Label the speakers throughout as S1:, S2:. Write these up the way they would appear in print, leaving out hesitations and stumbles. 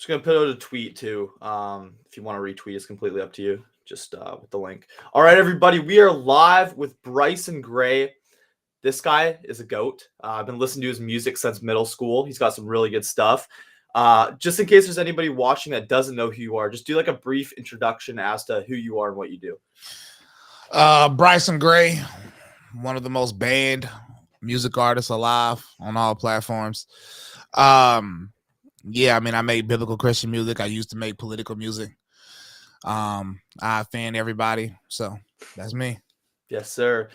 S1: Just gonna put out a tweet too. If you want to retweet, it's completely up to you. Just with the link. All right, everybody, we are live with Bryson Gray. This guy is a goat. I've been listening to his music since middle school. He's got some really good stuff. Just in case there's anybody watching that doesn't know who you are, just do like a brief introduction as to who you are and what you do.
S2: Bryson Gray, one of the most banned music artists alive on all platforms. Yeah, I mean, I made biblical Christian music. I used to make political music. I offend everybody, so that's me.
S1: Yes, sir.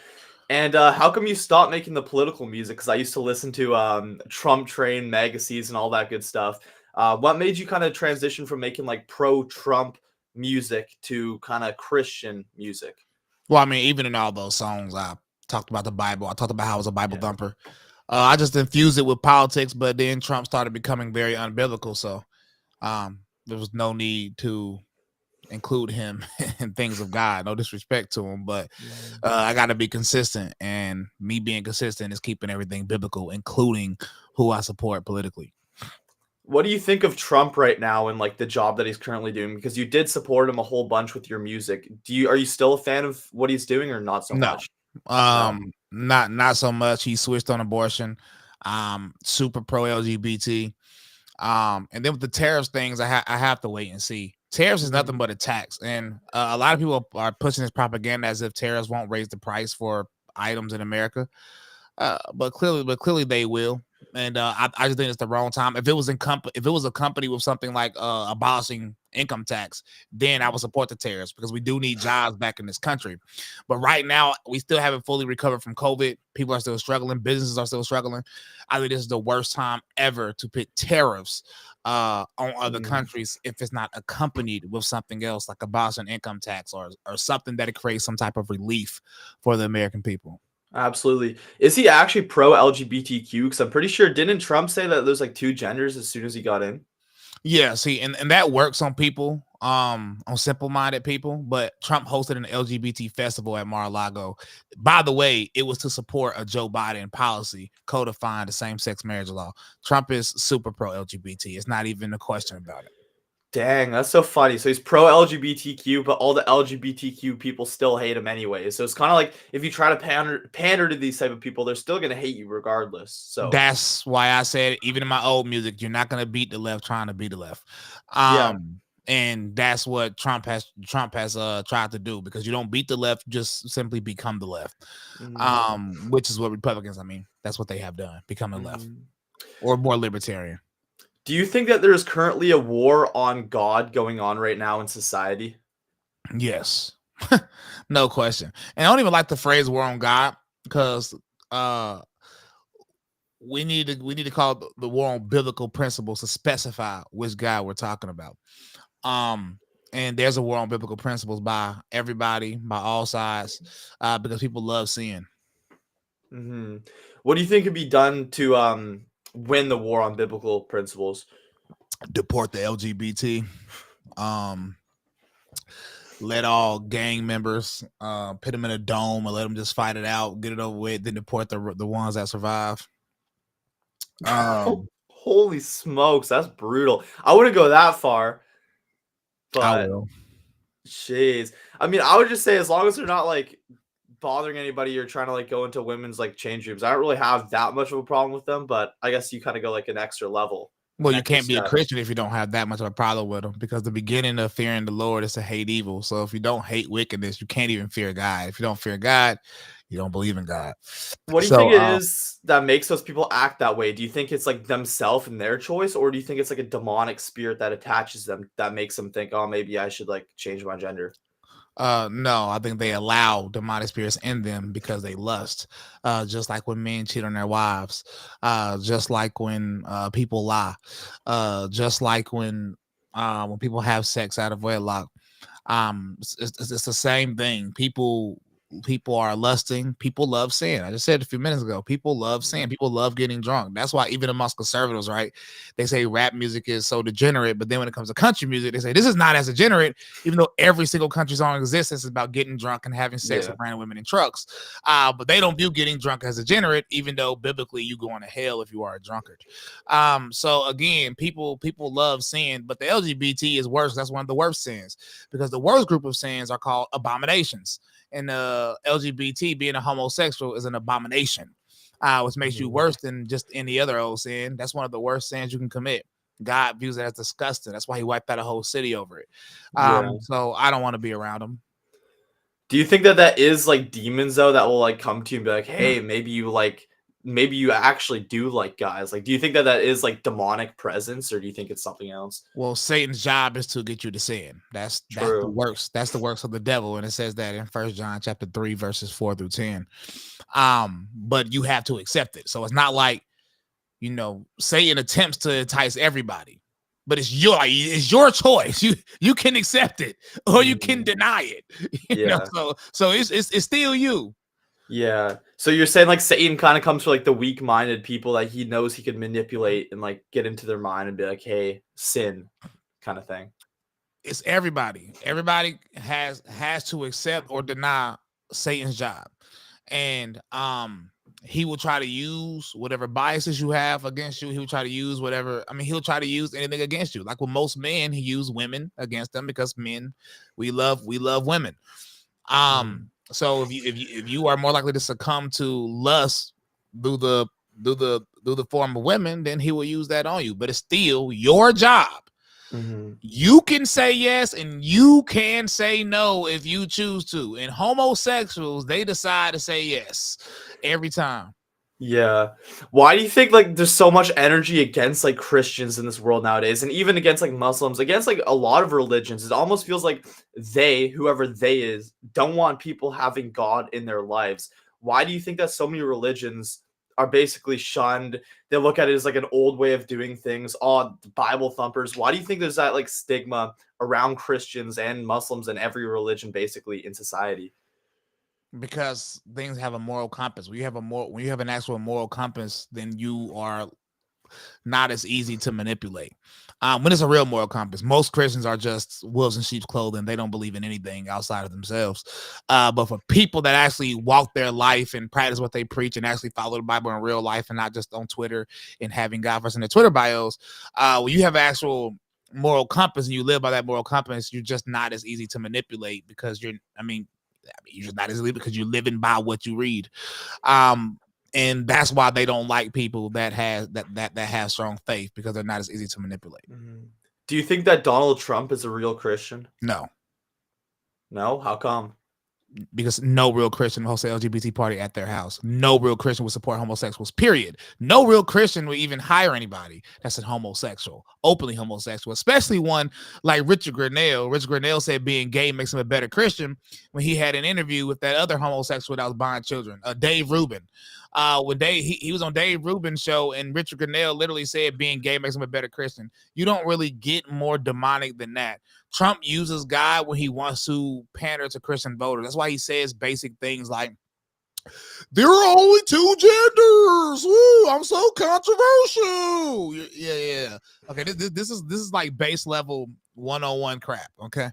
S1: And how come you stopped making the political music? Because I used to listen to Trump Train magazines and all that good stuff. What made you kind of transition from making like pro-Trump music to kind of Christian music?
S2: Well, I mean, even in all those songs, I talked about the Bible. I talked about how I was a Bible thumper. I just infused it with politics, but then Trump started becoming very unbiblical, so there was no need to include him in things of God. No disrespect to him, but I got to be consistent, and me being consistent is keeping everything biblical, including who I support politically.
S1: What do you think of Trump right now and like the job that he's currently doing? Because you did support him a whole bunch with your music. Are you still a fan of what he's doing or not so much?
S2: Not so much. He switched on abortion. Super pro LGBT. And then with the tariffs things, I have to wait and see. Tariffs is nothing but a tax, and a lot of people are pushing this propaganda as if tariffs won't raise the price for items in America. But clearly they will. And I just think it's the wrong time. If it was a company with something like abolishing income tax, then I would support the tariffs because we do need jobs back in this country. But right now, we still haven't fully recovered from COVID. People are still struggling. Businesses are still struggling. I think this is the worst time ever to put tariffs on other countries if it's not accompanied with something else like abolishing income tax or something that creates some type of relief for the American people.
S1: Absolutely. Is he actually pro LGBTQ? Because I'm pretty sure, didn't Trump say that there's like two genders as soon as he got in?
S2: Yeah, see, and that works on people, on simple-minded people, but Trump hosted an LGBT festival at Mar-a-Lago. By the way, it was to support a Joe Biden policy codifying the same-sex marriage law. Trump is super pro-LGBT. It's not even a question about it.
S1: Dang, that's so funny. So he's pro LGBTQ, but all the LGBTQ people still hate him anyway. So it's kind of like if you try to pander to these type of people, they're still gonna hate you regardless. So
S2: that's why I said, even in my old music, you're not gonna beat the left trying to beat the left. And that's what Trump has tried to do, because you don't beat the left, just simply become the left. Which is what Republicans, I mean, that's what they have done, becoming left or more libertarian.
S1: Do you think that there is currently a war on God going on right now in society?
S2: Yes. No question. And I don't even like the phrase war on God, because we need to call the war on biblical principles to specify which God we're talking about. And there's a war on biblical principles by everybody, by all sides, because people love sin.
S1: What do you think could be done to win the war on biblical principles?
S2: Deport the LGBT. Let all gang members put them in a dome and let them just fight it out, get it over with, then deport the ones that survive.
S1: Holy smokes, that's brutal. I wouldn't go that far, but
S2: I will.
S1: Jeez. I mean, I would just say as long as they're not like bothering anybody or trying to like go into women's like change rooms, I don't really have that much of a problem with them, but I guess you kind of go like an extra level.
S2: Well, you can't be a Christian if you don't have that much of a problem with them, because the beginning of fearing the Lord is to hate evil. So if you don't hate wickedness, you can't even fear God. If you don't fear God, you don't believe in God.
S1: What do you think it is that makes those people act that way? Do you think it's like themselves and their choice, or do you think it's like a demonic spirit that attaches them that makes them think, oh, maybe I should like change my gender?
S2: No, I think they allow demonic spirits in them because they lust. Just like when men cheat on their wives, just like when people lie, just like when people have sex out of wedlock. It's the same thing. People are lusting. People love sin. I just said a few minutes ago, people love sin. People love getting drunk. That's why even amongst conservatives, right, they say rap music is so degenerate, but then when it comes to country music, they say this is not as degenerate, even though every single country song in existence is about getting drunk and having sex with random women in trucks. But they don't view getting drunk as degenerate, even though biblically you go to hell if you are a drunkard. So again, people love sin, but the LGBT is worse. That's one of the worst sins, because the worst group of sins are called abominations. And LGBT, being a homosexual, is an abomination, which makes you worse than just any other old sin. That's one of the worst sins you can commit. God views it as disgusting. That's why he wiped out a whole city over it. So I don't want to be around them.
S1: Do you think that is like demons though that will like come to you and be like, hey, maybe you actually do like guys? Like, do you think that is like demonic presence, or do you think it's something else?
S2: Well, Satan's job is to get you to sin. That's the works. That's the works of the devil, and it says that in 1 John chapter 3 verses 4 through 10. But you have to accept it. So it's not like, Satan attempts to entice everybody, but it's your choice. You can accept it or you can deny it. You know, so it's still you.
S1: Yeah. So you're saying like Satan kind of comes for like the weak-minded people that he knows he could manipulate and like get into their mind and be like, hey, sin kind of thing.
S2: It's everybody. Everybody has to accept or deny Satan's job. And he will try to use whatever biases you have against you. He will try to use he'll try to use anything against you. Like with most men, he used women against them, because men, we love women. So if you are more likely to succumb to lust through the form of women, then he will use that on you. But it's still your job. You can say yes and you can say no if you choose to. And homosexuals, they decide to say yes every time.
S1: Yeah. Why do you think like there's so much energy against like Christians in this world nowadays, and even against like Muslims, against like a lot of religions? It almost feels like whoever they is, don't want people having God in their lives. Why do you think that so many religions are basically shunned? They look at it as like an old way of doing things. Oh, Bible thumpers. Why do you think there's that like stigma around Christians and Muslims and every religion basically in society?
S2: Because things have a moral compass. When you have an actual moral compass, then you are not as easy to manipulate. When it's a real moral compass, most Christians are just wolves in sheep's clothing. They don't believe in anything outside of themselves. But for people that actually walk their life and practice what they preach and actually follow the Bible in real life and not just on Twitter and having God first in their Twitter bios, when you have an actual moral compass and you live by that moral compass, you're just not as easy to manipulate, because you're just not as easy because you're living by what you read. And that's why they don't like people that have strong faith, because they're not as easy to manipulate.
S1: Do you think that Donald Trump is a real Christian?
S2: No.
S1: How come?
S2: Because no real Christian will host an LGBT party at their house. No real Christian would support homosexuals, period. No real Christian would even hire anybody that's a homosexual, openly homosexual, especially one like Richard Grenell. Richard Grenell said being gay makes him a better Christian when he had an interview with that other homosexual that was buying children, Dave Rubin. When he was on Dave Rubin's show, and Richard Grenell literally said being gay makes him a better Christian. You don't really get more demonic than that. Trump uses God when he wants to pander to Christian voters. That's why he says basic things like, there are only two genders. Woo, I'm so controversial. Yeah. Okay, this is like base level 101 crap. Okay.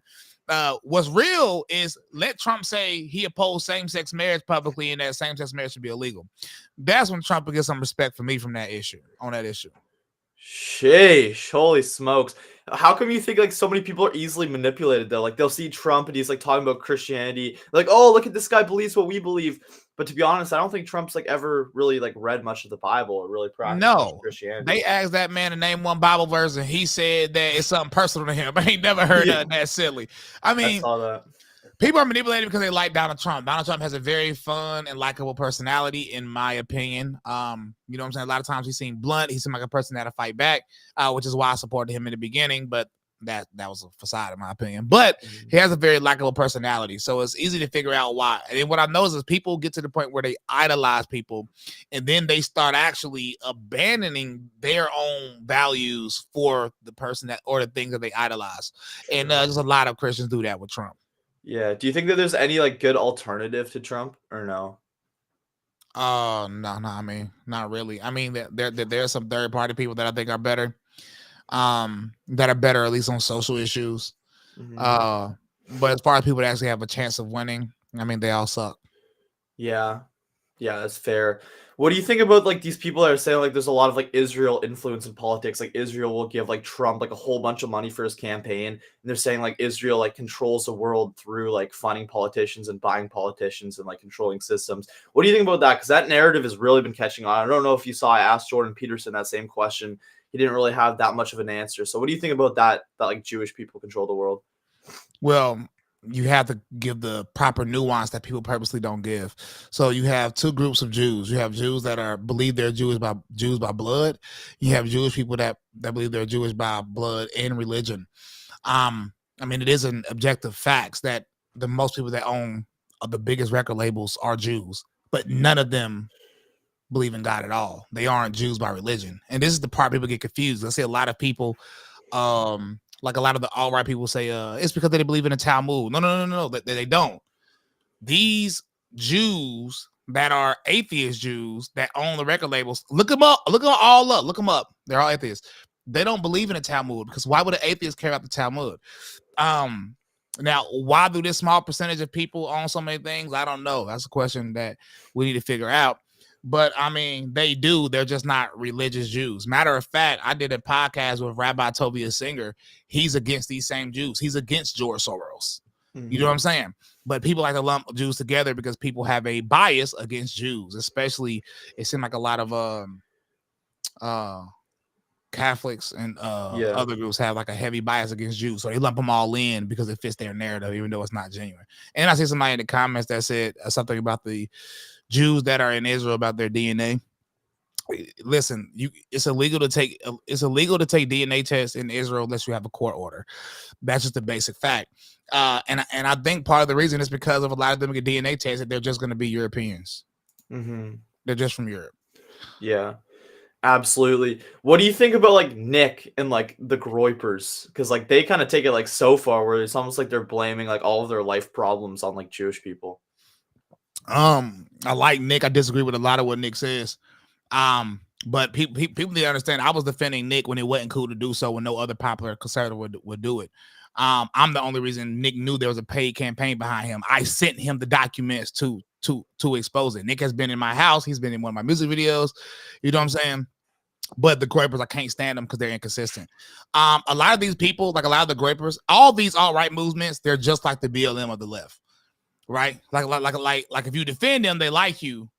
S2: What's real is let Trump say he opposed same-sex marriage publicly and that same-sex marriage should be illegal. That's when Trump will get some respect for me on that issue.
S1: Sheesh, holy smokes. How come you think like so many people are easily manipulated though? Like they'll see Trump and he's like talking about Christianity, like, oh, look at this guy believes what we believe. But to be honest, I don't think Trump's like ever really like read much of the Bible or really practiced Christianity.
S2: They asked that man to name one Bible verse and he said that it's something personal to him. I ain't never heard nothing that silly. I
S1: saw that.
S2: People are manipulated because they like Donald Trump. Donald Trump has a very fun and likable personality, in my opinion. You know what I'm saying? A lot of times he seemed blunt. He seemed like a person that'll fight back, which is why I supported him in the beginning. But that was a facade, in my opinion. But he has a very likable personality, so it's easy to figure out why. And then what I noticed is people get to the point where they idolize people, and then they start actually abandoning their own values for the person that or the things that they idolize. And just a lot of Christians do that with Trump.
S1: Yeah. Do you think that there's any like good alternative to Trump or no?
S2: No, I mean, not really. I mean, there are some third party people that I think are better, that are better at least on social issues.
S1: Hmm.
S2: But as far as people that actually have a chance of winning, I mean, they all suck.
S1: Yeah. Yeah, that's fair. What do you think about like these people that are saying like there's a lot of like Israel influence in politics? Like Israel will give like Trump like a whole bunch of money for his campaign, and they're saying like Israel like controls the world through like funding politicians and buying politicians and like controlling systems. What do you think about that? Because that narrative has really been catching on. I don't know if you saw. I asked Jordan Peterson that same question. He didn't really have that much of an answer. So what do you think about that? That like Jewish people control the world?
S2: Well, you have to give the proper nuance that people purposely don't give. So you have two groups of Jews. You have Jews that are believe they're Jews by blood. You have Jewish people that believe they're Jewish by blood and religion. I mean, it is an objective facts that the most people that own the biggest record labels are Jews, but none of them believe in God at all. They aren't Jews by religion. And this is the part people get confused. I see a lot of people, like a lot of the alt-right people say, it's because they believe in the Talmud. No, they don't. These Jews that are atheist Jews that own the record labels, look them up, look them all up, look them up. They're all atheists. They don't believe in the Talmud because why would an atheist care about the Talmud? Now, why do this small percentage of people own so many things? I don't know. That's a question that we need to figure out. But I mean, they do. They're just not religious Jews. Matter of fact, I did a podcast with Rabbi Tobias Singer. He's against these same Jews. He's against George Soros. You know what I'm saying? But people like to lump Jews together because people have a bias against Jews, especially it seemed like a lot of Catholics and
S1: Yeah.
S2: other groups have like a heavy bias against Jews. So they lump them all in because it fits their narrative, even though it's not genuine. And I see somebody in the comments that said something about the Jews that are in Israel about their DNA. Listen, it's illegal to take DNA tests in Israel unless you have a court order. That's just a basic fact. And I think part of the reason is because of a lot of them get DNA tests that they're just going to be Europeans.
S1: Mm-hmm.
S2: They're just from Europe.
S1: Yeah. Absolutely. What do you think about like Nick and like the Groypers? Because like they kind of take it like so far where it's almost like they're blaming like all of their life problems on like Jewish people.
S2: I like Nick. I disagree with a lot of what Nick says. But people need to understand. I was defending Nick when it wasn't cool to do so, when no other popular conservative would do it. I'm the only reason Nick knew there was a paid campaign behind him. I sent him the documents to expose it. Nick has been in my house. He's been in one of my music videos. You know what I'm saying? But the Groypers, I can't stand them because they're inconsistent. A lot of these people, like a lot of the Groypers, all these alt-right movements, they're just like the BLM of the left, right? Like if you defend them, they like you.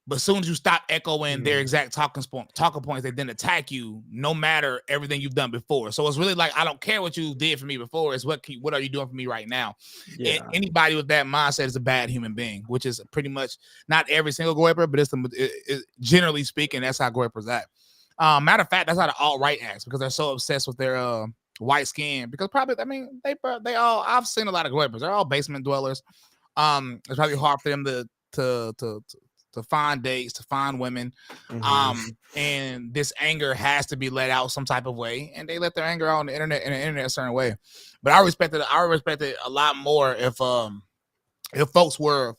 S2: But as soon as you stop echoing their exact talking points, they then attack you, no matter everything you've done before. So it's really like, I don't care what you did for me before. It's what are you doing for me right now?
S1: Yeah.
S2: And anybody with that mindset is a bad human being, which is pretty much not every single Groyper, but generally speaking, that's how Groypers act. Matter of fact, that's how the alt-right acts, because they're so obsessed with their white skin. Because probably, I mean, they all, I've seen a lot of Groypers. They're all basement dwellers. It's probably hard for them to find dates, to find women. And this anger has to be let out some type of way, and they let their anger out on the internet a certain way. But I respect it a lot more if folks were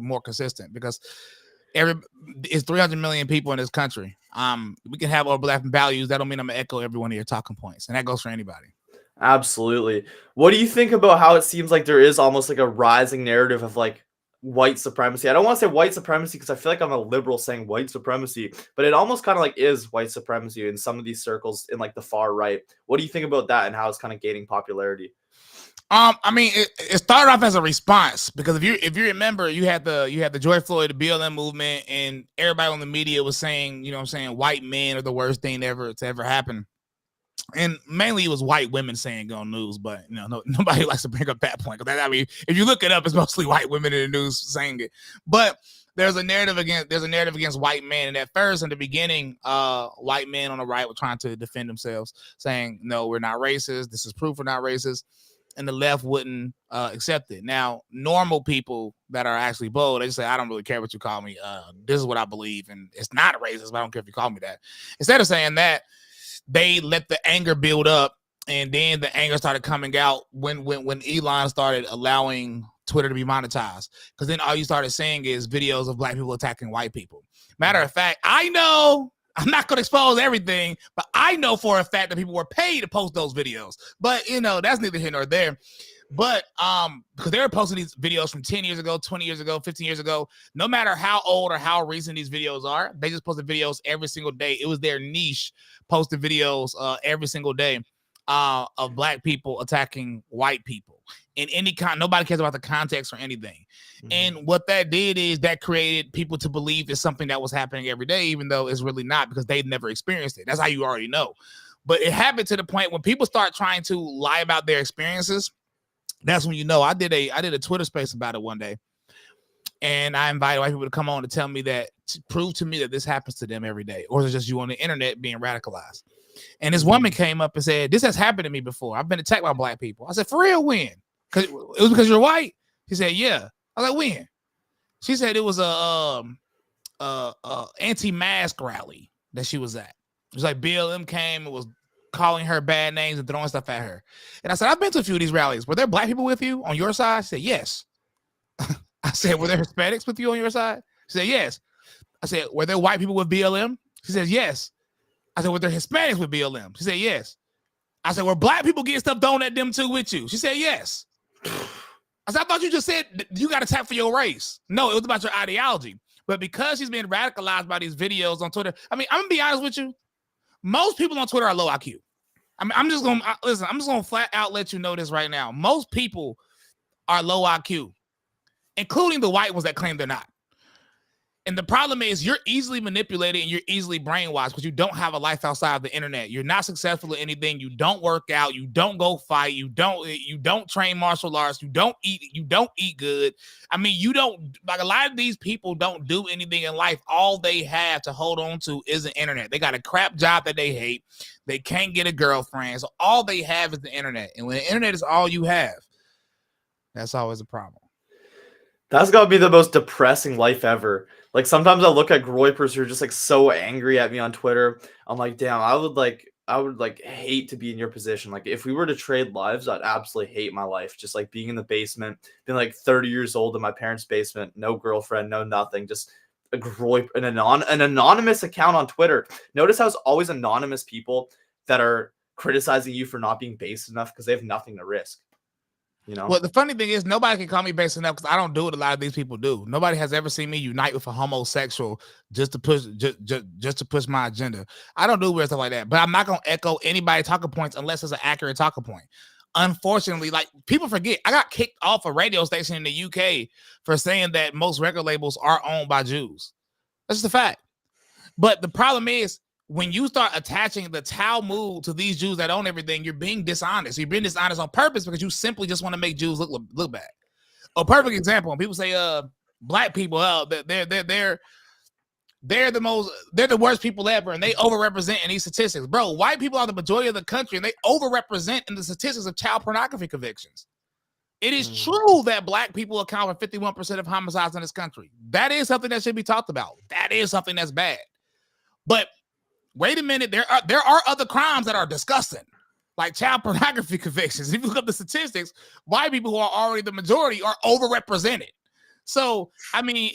S2: more consistent, because it's 300 million people in this country. We can have overlapping values. That don't mean I'm gonna echo every one of your talking points, and that goes for anybody.
S1: Absolutely. What do you think about how it seems like there is almost like a rising narrative of like white supremacy? I don't want to say white supremacy because I feel like I'm a liberal saying white supremacy, but it almost kind of like is white supremacy in some of these circles in like the far right. What do you think about that and how it's kind of gaining popularity?
S2: I mean, it started off as a response, because if you remember, you had the George Floyd, the BLM movement, and everybody on the media was saying, you know what I'm saying, white men are the worst thing to ever happen. And mainly it was white women saying on news, but you know, nobody likes to bring up that point. I mean, if you look it up, it's mostly white women in the news saying it. But there's a narrative against white men, and at first, in the beginning, white men on the right were trying to defend themselves, saying, "No, we're not racist. This is proof we're not racist." And the left wouldn't accept it. Now, normal people that are actually bold, they just say, "I don't really care what you call me. This is what I believe, and it's not racist, but I don't care if you call me that." Instead of saying that, they let the anger build up, And then the anger started coming out when Elon started allowing Twitter to be monetized. Because then all you started seeing is videos of black people attacking white people. Matter of fact, I know, I'm not going to expose everything, but I know for a fact that people were paid to post those videos. But, you know, that's neither here nor there. But because they were posting these videos from 10 years ago, 20 years ago, 15 years ago, no matter how old or how recent these videos are, they just posted videos every single day. It was their niche, posting videos every single day of black people attacking white people in any kind. Nobody cares about the context or anything. And what that did is that created people to believe it's something that was happening every day, even though it's really not, because they'd never experienced it. That's how you already know. But it happened to the point when people start trying to lie about their experiences. That's when you know. I did a Twitter space about it one day, and I invited white people to come on to tell me that, to prove to me that this happens to them every day, or is it just you on the internet being radicalized? And this woman came up and said, "This has happened to me before. I've been attacked by black people." I said, "For real? When?" Because it was because you're white. She said, "Yeah." I was like, "When?" She said it was a anti-mask rally that she was at. It was like BLM came and was calling her bad names and throwing stuff at her. And I said, "I've been to a few of these rallies. Were there black people with you on your side?" She said, "Yes." I said, "Were there Hispanics with you on your side?" She said, "Yes." I said, "Were there white people with BLM?" She said, "Yes." I said, "Were there Hispanics with BLM?" She said, "Yes." I said, "Were black people getting stuff thrown at them too with you?" She said, "Yes." I said, "I thought you just said you got attacked for your race." No, it was about your ideology. But because she's being radicalized by these videos on Twitter, I mean, I'm gonna be honest with you. Most people on Twitter are low IQ. I mean, I'm just gonna flat out let you know this right now. Most people are low IQ, including the white ones that claim they're not. And the problem is you're easily manipulated and you're easily brainwashed because you don't have a life outside of the internet. You're not successful in anything. You don't work out. You don't go fight. You don't train martial arts. You don't eat good. I mean, you don't, like, a lot of these people don't do anything in life. All they have to hold on to is the internet. They got a crap job that they hate. They can't get a girlfriend. So all they have is the internet. And when the internet is all you have, that's always a problem.
S1: That's gotta be the most depressing life ever. Like, sometimes I look at groypers who are just like so angry at me on Twitter. I'm like, damn, I would hate to be in your position. Like, if we were to trade lives, I'd absolutely hate my life. Just like being in the basement, being like 30 years old in my parents' basement, no girlfriend, no nothing, just an anonymous account on Twitter. Notice how it's always anonymous people that are criticizing you for not being base enough because they have nothing to risk. You know?
S2: Well, the funny thing is nobody can call me base enough because I don't do what a lot of these people do. Nobody has ever seen me unite with a homosexual just to push my agenda. I don't do weird stuff like that. But I'm not gonna echo anybody's talking points unless it's an accurate talking point. Unfortunately, like, people forget, I got kicked off a radio station in the UK for saying that most record labels are owned by Jews. That's just a fact. But the problem is, when you start attaching the Talmud to these Jews that own everything, you're being dishonest. You're being dishonest on purpose because you simply just want to make Jews look bad. A perfect example: when people say black people, they're the worst people ever, and they overrepresent in these statistics. Bro, white people are the majority of the country, and they overrepresent in the statistics of child pornography convictions. It is true that black people account for 51% of homicides in this country. That is something that should be talked about. That is something that's bad. But wait a minute, there are other crimes that are disgusting, like child pornography convictions. If you look up the statistics, white people who are already the majority are overrepresented. So, I mean,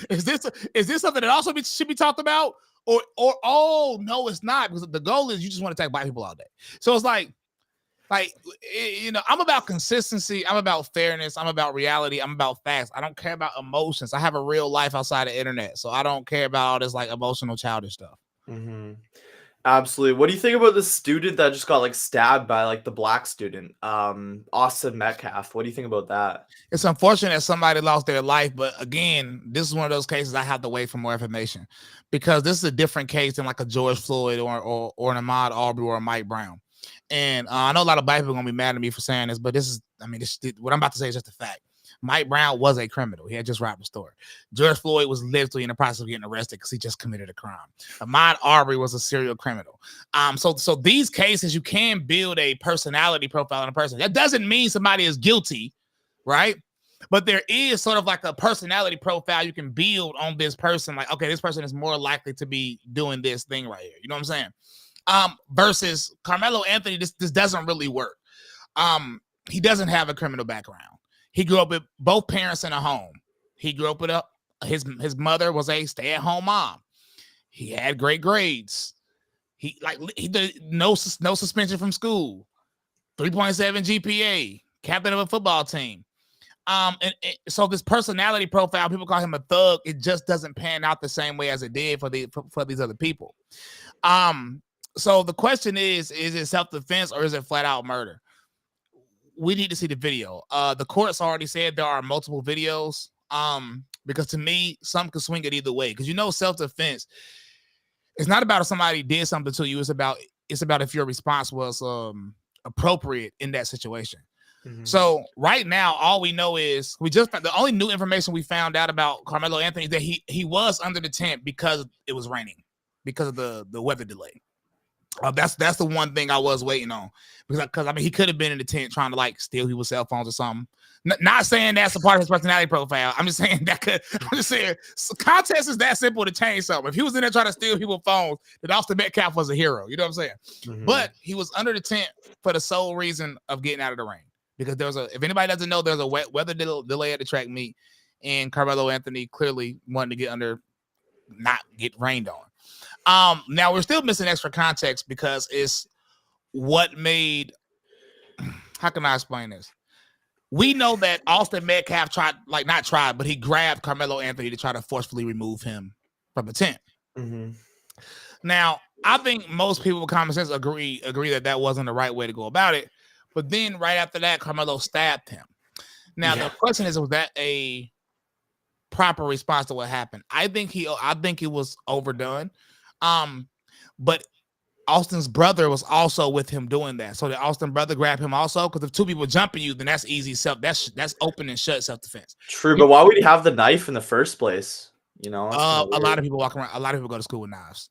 S2: is this something that also should be talked about? Or oh no, it's not, because the goal is you just want to attack black people all day. So it's like, you know, I'm about consistency. I'm about fairness. I'm about reality. I'm about facts. I don't care about emotions. I have a real life outside the internet, so I don't care about all this like emotional, childish stuff.
S1: Absolutely. What do you think about the student that just got like stabbed by like the black student, Austin Metcalf? What do you think about that?
S2: It's unfortunate that somebody lost their life, but again, this is one of those cases I have to wait for more information, because this is a different case than like a George Floyd or an Ahmaud Arbery or a Mike Brown. And I know a lot of black people are gonna be mad at me for saying this, but what I'm about to say is just a fact. Mike Brown was a criminal. He had just robbed a store. George Floyd was literally in the process of getting arrested because he just committed a crime. Ahmaud Arbery was a serial criminal. So these cases, you can build a personality profile on a person. That doesn't mean somebody is guilty, right? But there is sort of like a personality profile you can build on this person. Like, okay, this person is more likely to be doing this thing right here. You know what I'm saying? Versus Carmelo Anthony, this doesn't really work. He doesn't have a criminal background. He grew up with both parents in a home. He grew up with his mother was a stay-at-home mom. He had great grades. He did no suspension from school. 3.7 GPA, captain of a football team. So this personality profile, people call him a thug. It just doesn't pan out the same way as it did for these other people. So the question is it self-defense or is it flat out murder? We need to see the video. The court's already said there are multiple videos. Because to me, some can swing it either way. Because self-defense, it's not about if somebody did something to you. It's about if your response was appropriate in that situation. Mm-hmm. So right now, all we know is the only new information we found out about Carmelo Anthony is that he was under the tent because it was raining, because of the weather delay. That's the one thing I was waiting on, because I mean he could have been in the tent trying to steal people's cell phones or something. Not saying that's a part of his personality profile. I'm just saying context is that simple to change something. If he was in there trying to steal people's phones, then Austin Metcalf was a hero. You know what I'm saying? Mm-hmm. But he was under the tent for the sole reason of getting out of the rain, because if anybody doesn't know, there's a weather delay at the track meet, and Carmelo Anthony clearly wanted to get under, not get rained on. Now we're still missing extra context because it's what made. How can I explain this? We know that Austin Metcalf but he grabbed Carmelo Anthony to try to forcefully remove him from the tent. Mm-hmm. Now, I think most people with common sense agree that wasn't the right way to go about it. But then right after that, Carmelo stabbed him. Now, The question is, was that a proper response to what happened? I think it was overdone. But Austin's brother was also with him doing that. So the Austin brother grabbed him also, because if two people jumping you, then that's easy that's open and shut self-defense.
S1: True, but why would he have the knife in the first place? A
S2: lot of people walk around. A lot of people go to school with knives.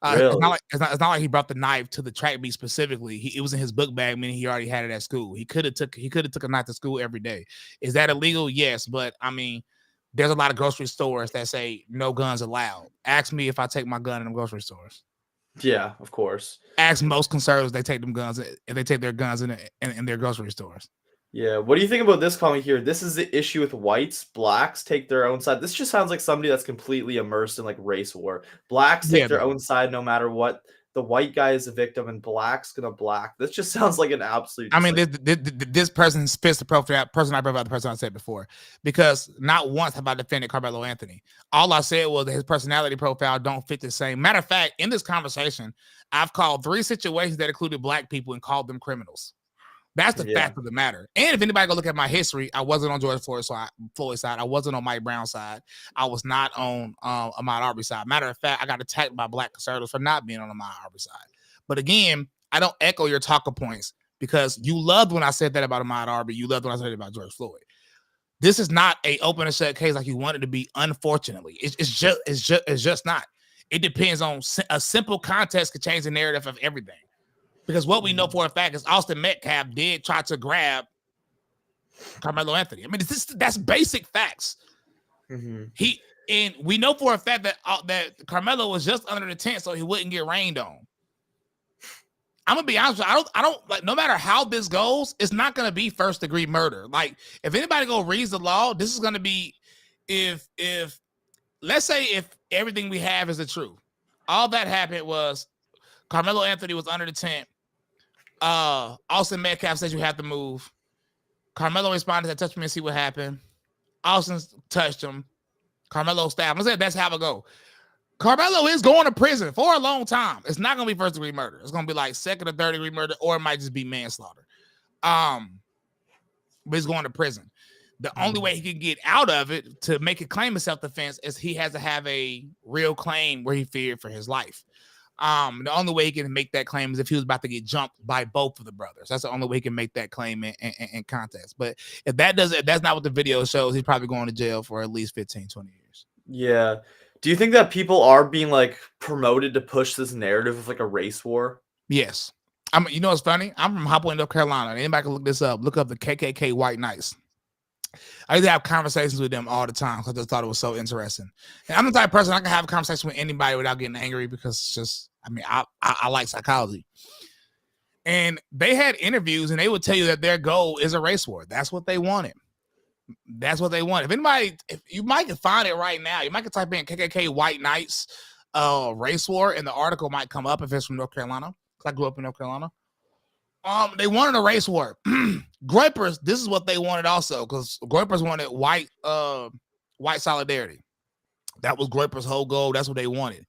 S1: Really?
S2: It's not like he brought the knife to the track meet specifically. It was in his book bag, meaning he already had it at school. He could have took a knife to school every day. Is that illegal? Yes, but I mean, there's a lot of grocery stores that say no guns allowed. Ask me if I take my gun in the grocery stores.
S1: Yeah, of course.
S2: Ask most conservatives, they take them guns if they take their guns in their grocery stores.
S1: Yeah. What do you think about this comment here? This is the issue with whites. Blacks take their own side. This just sounds like somebody that's completely immersed in race war. Blacks take their own side no matter what. The white guy is a victim and black's gonna black. This just sounds like an absolute.
S2: I mean, this person fits the profile. The person I said before, because not once have I defended Carmelo Anthony. All I said was that his personality profile don't fit the same. Matter of fact, in this conversation, I've called 3 situations that included black people and called them criminals. That's the fact of the matter. And if anybody go look at my history, I wasn't on George Floyd's side. I wasn't on Mike Brown's side. I was not on Ahmaud Arbery's side. Matter of fact, I got attacked by black conservatives for not being on Ahmaud Arbery's side. But again, I don't echo your talking points, because you loved when I said that about Ahmaud Arbery. You loved when I said it about George Floyd. This is not a open and shut case like you want it to be. Unfortunately, it's just not. It depends on a simple context could change the narrative of everything. Because what we know for a fact is Austin Metcalf did try to grab Carmelo Anthony. I mean, that's basic facts. Mm-hmm. And we know for a fact that Carmelo was just under the tent so he wouldn't get rained on. I'm gonna be honest with you, I don't like, no matter how this goes, it's not gonna be first degree murder. Like, if anybody reads the law, this is gonna be if let's say if everything we have is the truth. All that happened was Carmelo Anthony was under the tent. Austin Metcalf says you have to move. Carmelo responded, touch me and see what happened. Austin touched him. Carmelo stabbed him. I said that's how it go. Carmelo is going to prison for a long time. It's not going to be first degree murder. It's going to be second or third degree murder, or it might just be manslaughter. But he's going to prison. The only way he can get out of it to make a claim of self-defense is he has to have a real claim where he feared for his life. The only way he can make that claim is if he was about to get jumped by both of the brothers. That's the only way he can make that claim in context. But if that's not what the video shows, he's probably going to jail for at least 15, 20 years.
S1: Yeah. Do you think that people are being promoted to push this narrative of a race war?
S2: Yes. You know what's funny? I'm from Hopwood, North Carolina. Anybody can look this up. Look up the KKK White Knights. I used to have conversations with them all the time because I just thought it was so interesting. And I'm the type of person I can have a conversation with anybody without getting angry, because it's just I mean, I like psychology. And they had interviews, and they would tell you that their goal is a race war. That's what they wanted. That's what they want. If you might find it right now, you might type in KKK White Knights race war, and the article might come up if it's from North Carolina. Because I grew up in North Carolina. They wanted a race war. Groypers, this is what they wanted also, because Groypers wanted white solidarity. That was Groypers' whole goal. That's what they wanted.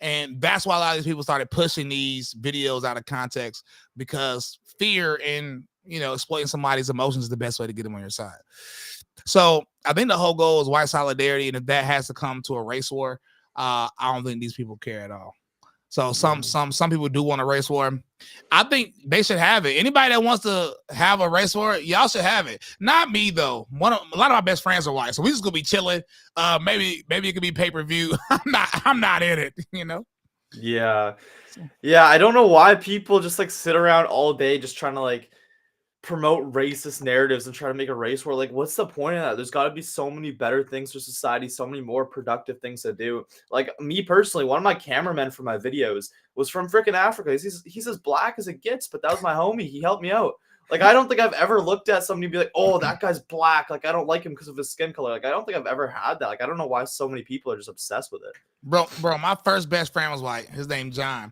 S2: And that's why a lot of these people started pushing these videos out of context, because fear and, exploiting somebody's emotions is the best way to get them on your side. So I think the whole goal is white solidarity. And if that has to come to a race war, I don't think these people care at all. So some people do want a race war. I think they should have it. Anybody that wants to have a race war, y'all should have it. Not me though. A lot of my best friends are white, so we just gonna be chilling. Maybe it could be pay-per-view. I'm not in it.
S1: Yeah. I don't know why people just like sit around all day just trying to like promote racist narratives and try to make a race war. Like, what's the point of that? There's got to be so many better things for society, so many more productive things to do. Like me personally, one of my cameramen for my videos was from freaking Africa. He's as black as it gets, but that was my homie. He helped me out. Like, I don't think I've ever looked at somebody and be like, oh, that guy's black. Like, I don't like him because of his skin color. Like, I don't think I've ever had that. Like, I don't know why so many people are just obsessed with it.
S2: Bro, my first best friend was white. His name John.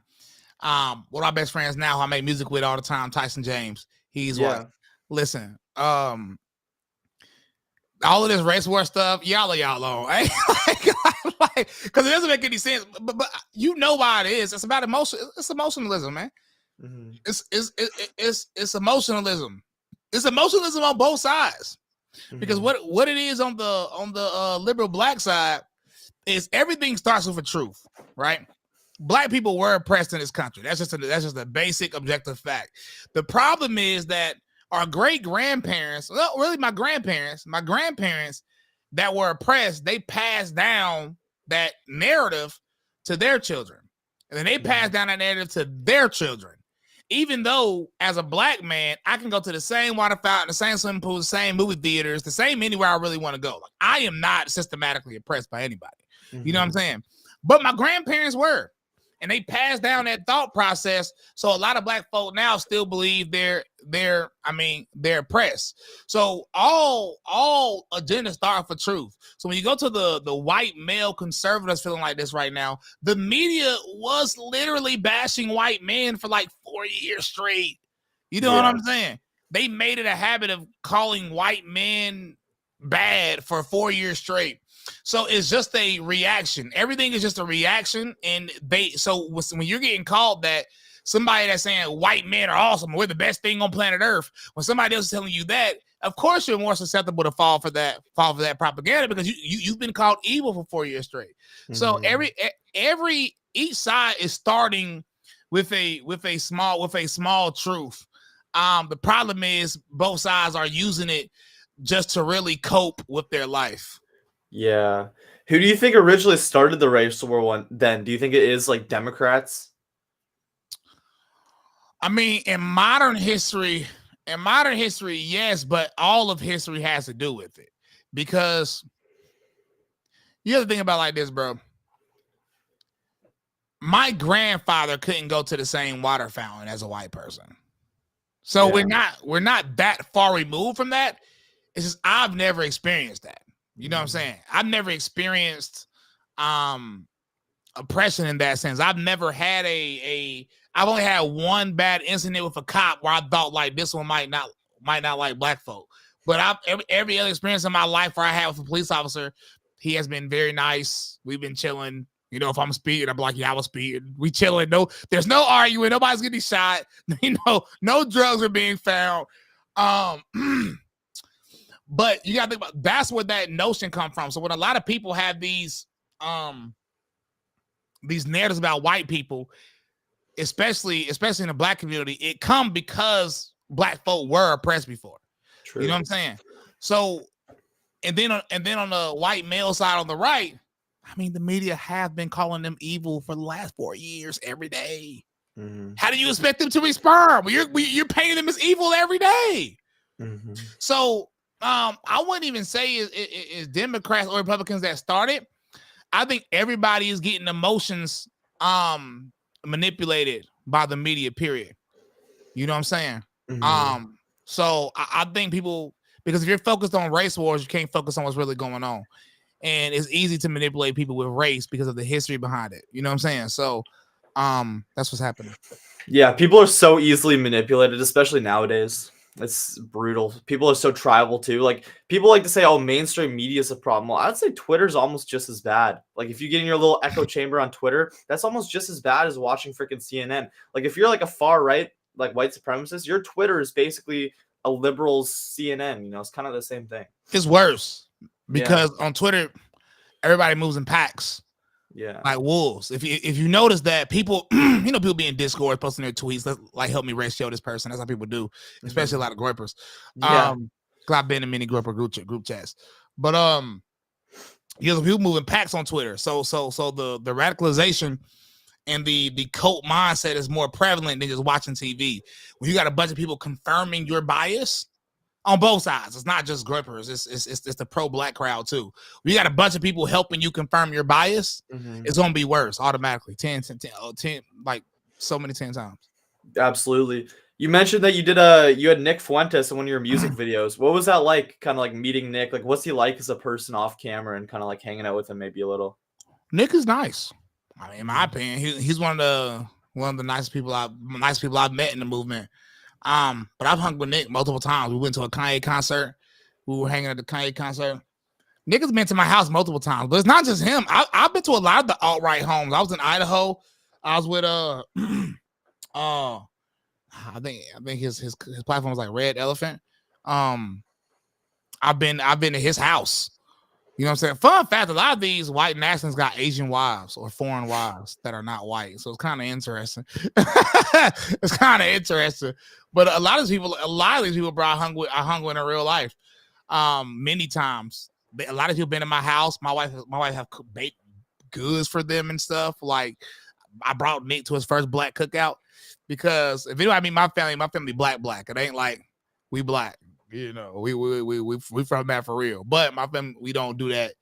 S2: One of my best friends now who I make music with all the time, Tyson James. He's white. Listen, all of this race war stuff, y'all on. Because it doesn't make any sense. But you know why it is. It's about emotion. It's emotionalism, man. Mm-hmm. It's emotionalism. It's emotionalism on both sides. Mm-hmm. Because what it is on the liberal black side is everything starts with a truth, right? Black people were oppressed in this country. That's just a basic objective fact. The problem is that our great-grandparents, well, really my grandparents that were oppressed, they passed down that narrative to their children. And then they passed down that narrative to their children. Even though, as a black man, I can go to the same water fountain, the same swimming pool, the same movie theaters, the same anywhere I really want to go. Like, I am not systematically oppressed by anybody. Mm-hmm. You know what I'm saying? But my grandparents were. And they passed down that thought process. So a lot of black folk now still believe they're oppressed. So all agendas start for truth. So when you go to the white male conservatives feeling like this right now, the media was literally bashing white men for like 4 years straight. You know what I'm saying? They made it a habit of calling white men bad for 4 years straight. So it's just a reaction. Everything is just a reaction. And when you're getting called that, somebody that's saying white men are awesome, we're the best thing on planet Earth, when somebody else is telling you that, of course you're more susceptible to fall for that propaganda, because you've been called evil for 4 years straight. Mm-hmm. So each side is starting with a small truth. The problem is both sides are using it just to really cope with their life.
S1: Yeah. Who do you think originally started the race war one then? Do you think it is like Democrats?
S2: I mean, in modern history, yes, but all of history has to do with it. Because you have to think about it like this, bro. My grandfather couldn't go to the same water fountain as a white person. So we're not that far removed from that. It's just I've never experienced that. You know what I'm saying? I've never experienced oppression in that sense. I've never had I've only had one bad incident with a cop where I thought like this one might not like black folk. But every other experience in my life where I had with a police officer, he has been very nice. We've been chilling. You know, if I'm speeding, I'm like, yeah, I was speeding. We chilling. No, there's no arguing. Nobody's getting shot. No drugs are being found. But you gotta think about that's where that notion comes from. So when a lot of people have these narratives about white people, especially in the black community, it come because black folk were oppressed before. True. You know what I'm saying? So and then on the white male side on the right, I mean, the media have been calling them evil for the last 4 years every day. Mm-hmm. How do you expect them to respond? You're painting them as evil every day. Mm-hmm. So I wouldn't even say it's Democrats or Republicans that started. I think everybody is getting emotions manipulated by the media, period. You know what I'm saying?
S1: Mhm.
S2: So I think people, because if you're focused on race wars, you can't focus on what's really going on. And it's easy to manipulate people with race because of the history behind it. You know what I'm saying? So that's what's happening.
S1: Yeah, people are so easily manipulated, especially nowadays. It's brutal. People are so tribal too. Like people like to say, "Oh, mainstream media is a problem." Well, I'd say Twitter's almost just as bad. Like if you get in your little echo chamber on Twitter, that's almost just as bad as watching freaking CNN. Like if you're like a far right, like white supremacist, your Twitter is basically a liberal's CNN. You know, it's kind of the same thing.
S2: It's worse
S1: Yeah,
S2: because on Twitter, everybody moves in packs.
S1: yeah.
S2: Like wolves. If you notice that people, people be in Discord posting their tweets, like help me ratio this person. That's how people do, especially a lot of groypers.
S1: Yeah.
S2: Cause I've been in many groyper group chats. But people moving packs on Twitter. So the radicalization and the cult mindset is more prevalent than just watching TV. When you got a bunch of people confirming your bias on both sides, it's not just grippers, it's the pro-black crowd too. We got a bunch of people helping you confirm your bias. It's gonna be worse automatically. 10 like so many 10 times.
S1: Absolutely. You mentioned that you had Nick Fuentes in one of your music videos. What was that like? Kind of like meeting Nick. Like, what's he like as a person off camera, and kind of like hanging out with him maybe a little?
S2: Nick is nice. I mean, in my opinion, he's one of the nicest people I've met in the movement. But I've hung with Nick multiple times. We went to a Kanye concert. We were hanging at the Kanye concert. Nick has been to my house multiple times, but it's not just him. I've been to a lot of the alt-right homes. I was in Idaho. I was with I think his platform was like Red Elephant. I've been to his house. You know what I'm saying? Fun fact, a lot of these white nationalists got Asian wives or foreign wives that are not white. So it's kind of interesting. It's kind of interesting. But a lot of these people, bro, I hung with in real life. Many times. A lot of people been in my house. My wife have baked goods for them and stuff. Like I brought Nick to his first black cookout because if anybody meet my family black. It ain't like we black. You know, we from that for real. But my family, we don't do that.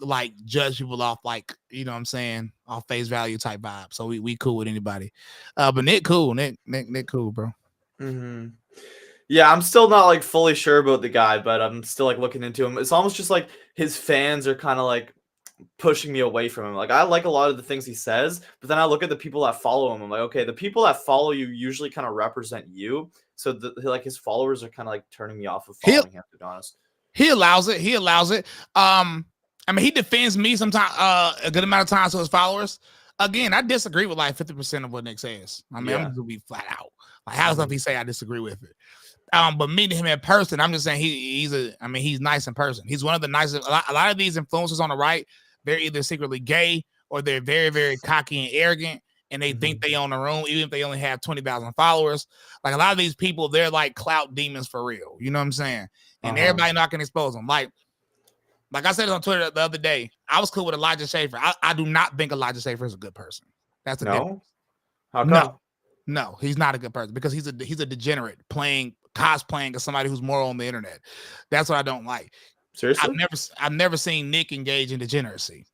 S2: Like judge people off like, you know what I'm saying, off face value type vibe. So we cool with anybody. But Nick cool. Nick cool, bro.
S1: Mm-hmm. Yeah, I'm still not like fully sure about the guy, but I'm still like looking into him. It's almost just like his fans are kind of like pushing me away from him. Like I like a lot of the things he says, but then I look at the people that follow him. I'm like, okay, the people that follow you usually kind of represent you. So like his followers are kind of like turning me off of following him, to be honest.
S2: He allows it. I mean, he defends me sometimes a good amount of times to his followers. Again, I disagree with like 50% of what Nick says. I mean, I'm just gonna be flat out. Like how stuff he say, I disagree with it. But meeting him in person, I'm just saying he's nice in person. He's one of the nicest. A lot of these influencers on the right, they're either secretly gay or they're very, very cocky and arrogant, and they think they own the room, even if they only have 20,000 followers. Like a lot of these people, they're like clout demons for real. You know what I'm saying? And everybody not gonna expose them. Like I said on Twitter the other day, I was cool with Elijah Schaefer. I do not think Elijah Schaefer is a good person. That's the difference.
S1: How come?
S2: No, he's not a good person because he's a degenerate cosplaying as somebody who's moral on the internet. That's what I don't like.
S1: Seriously?
S2: I've never seen Nick engage in degeneracy.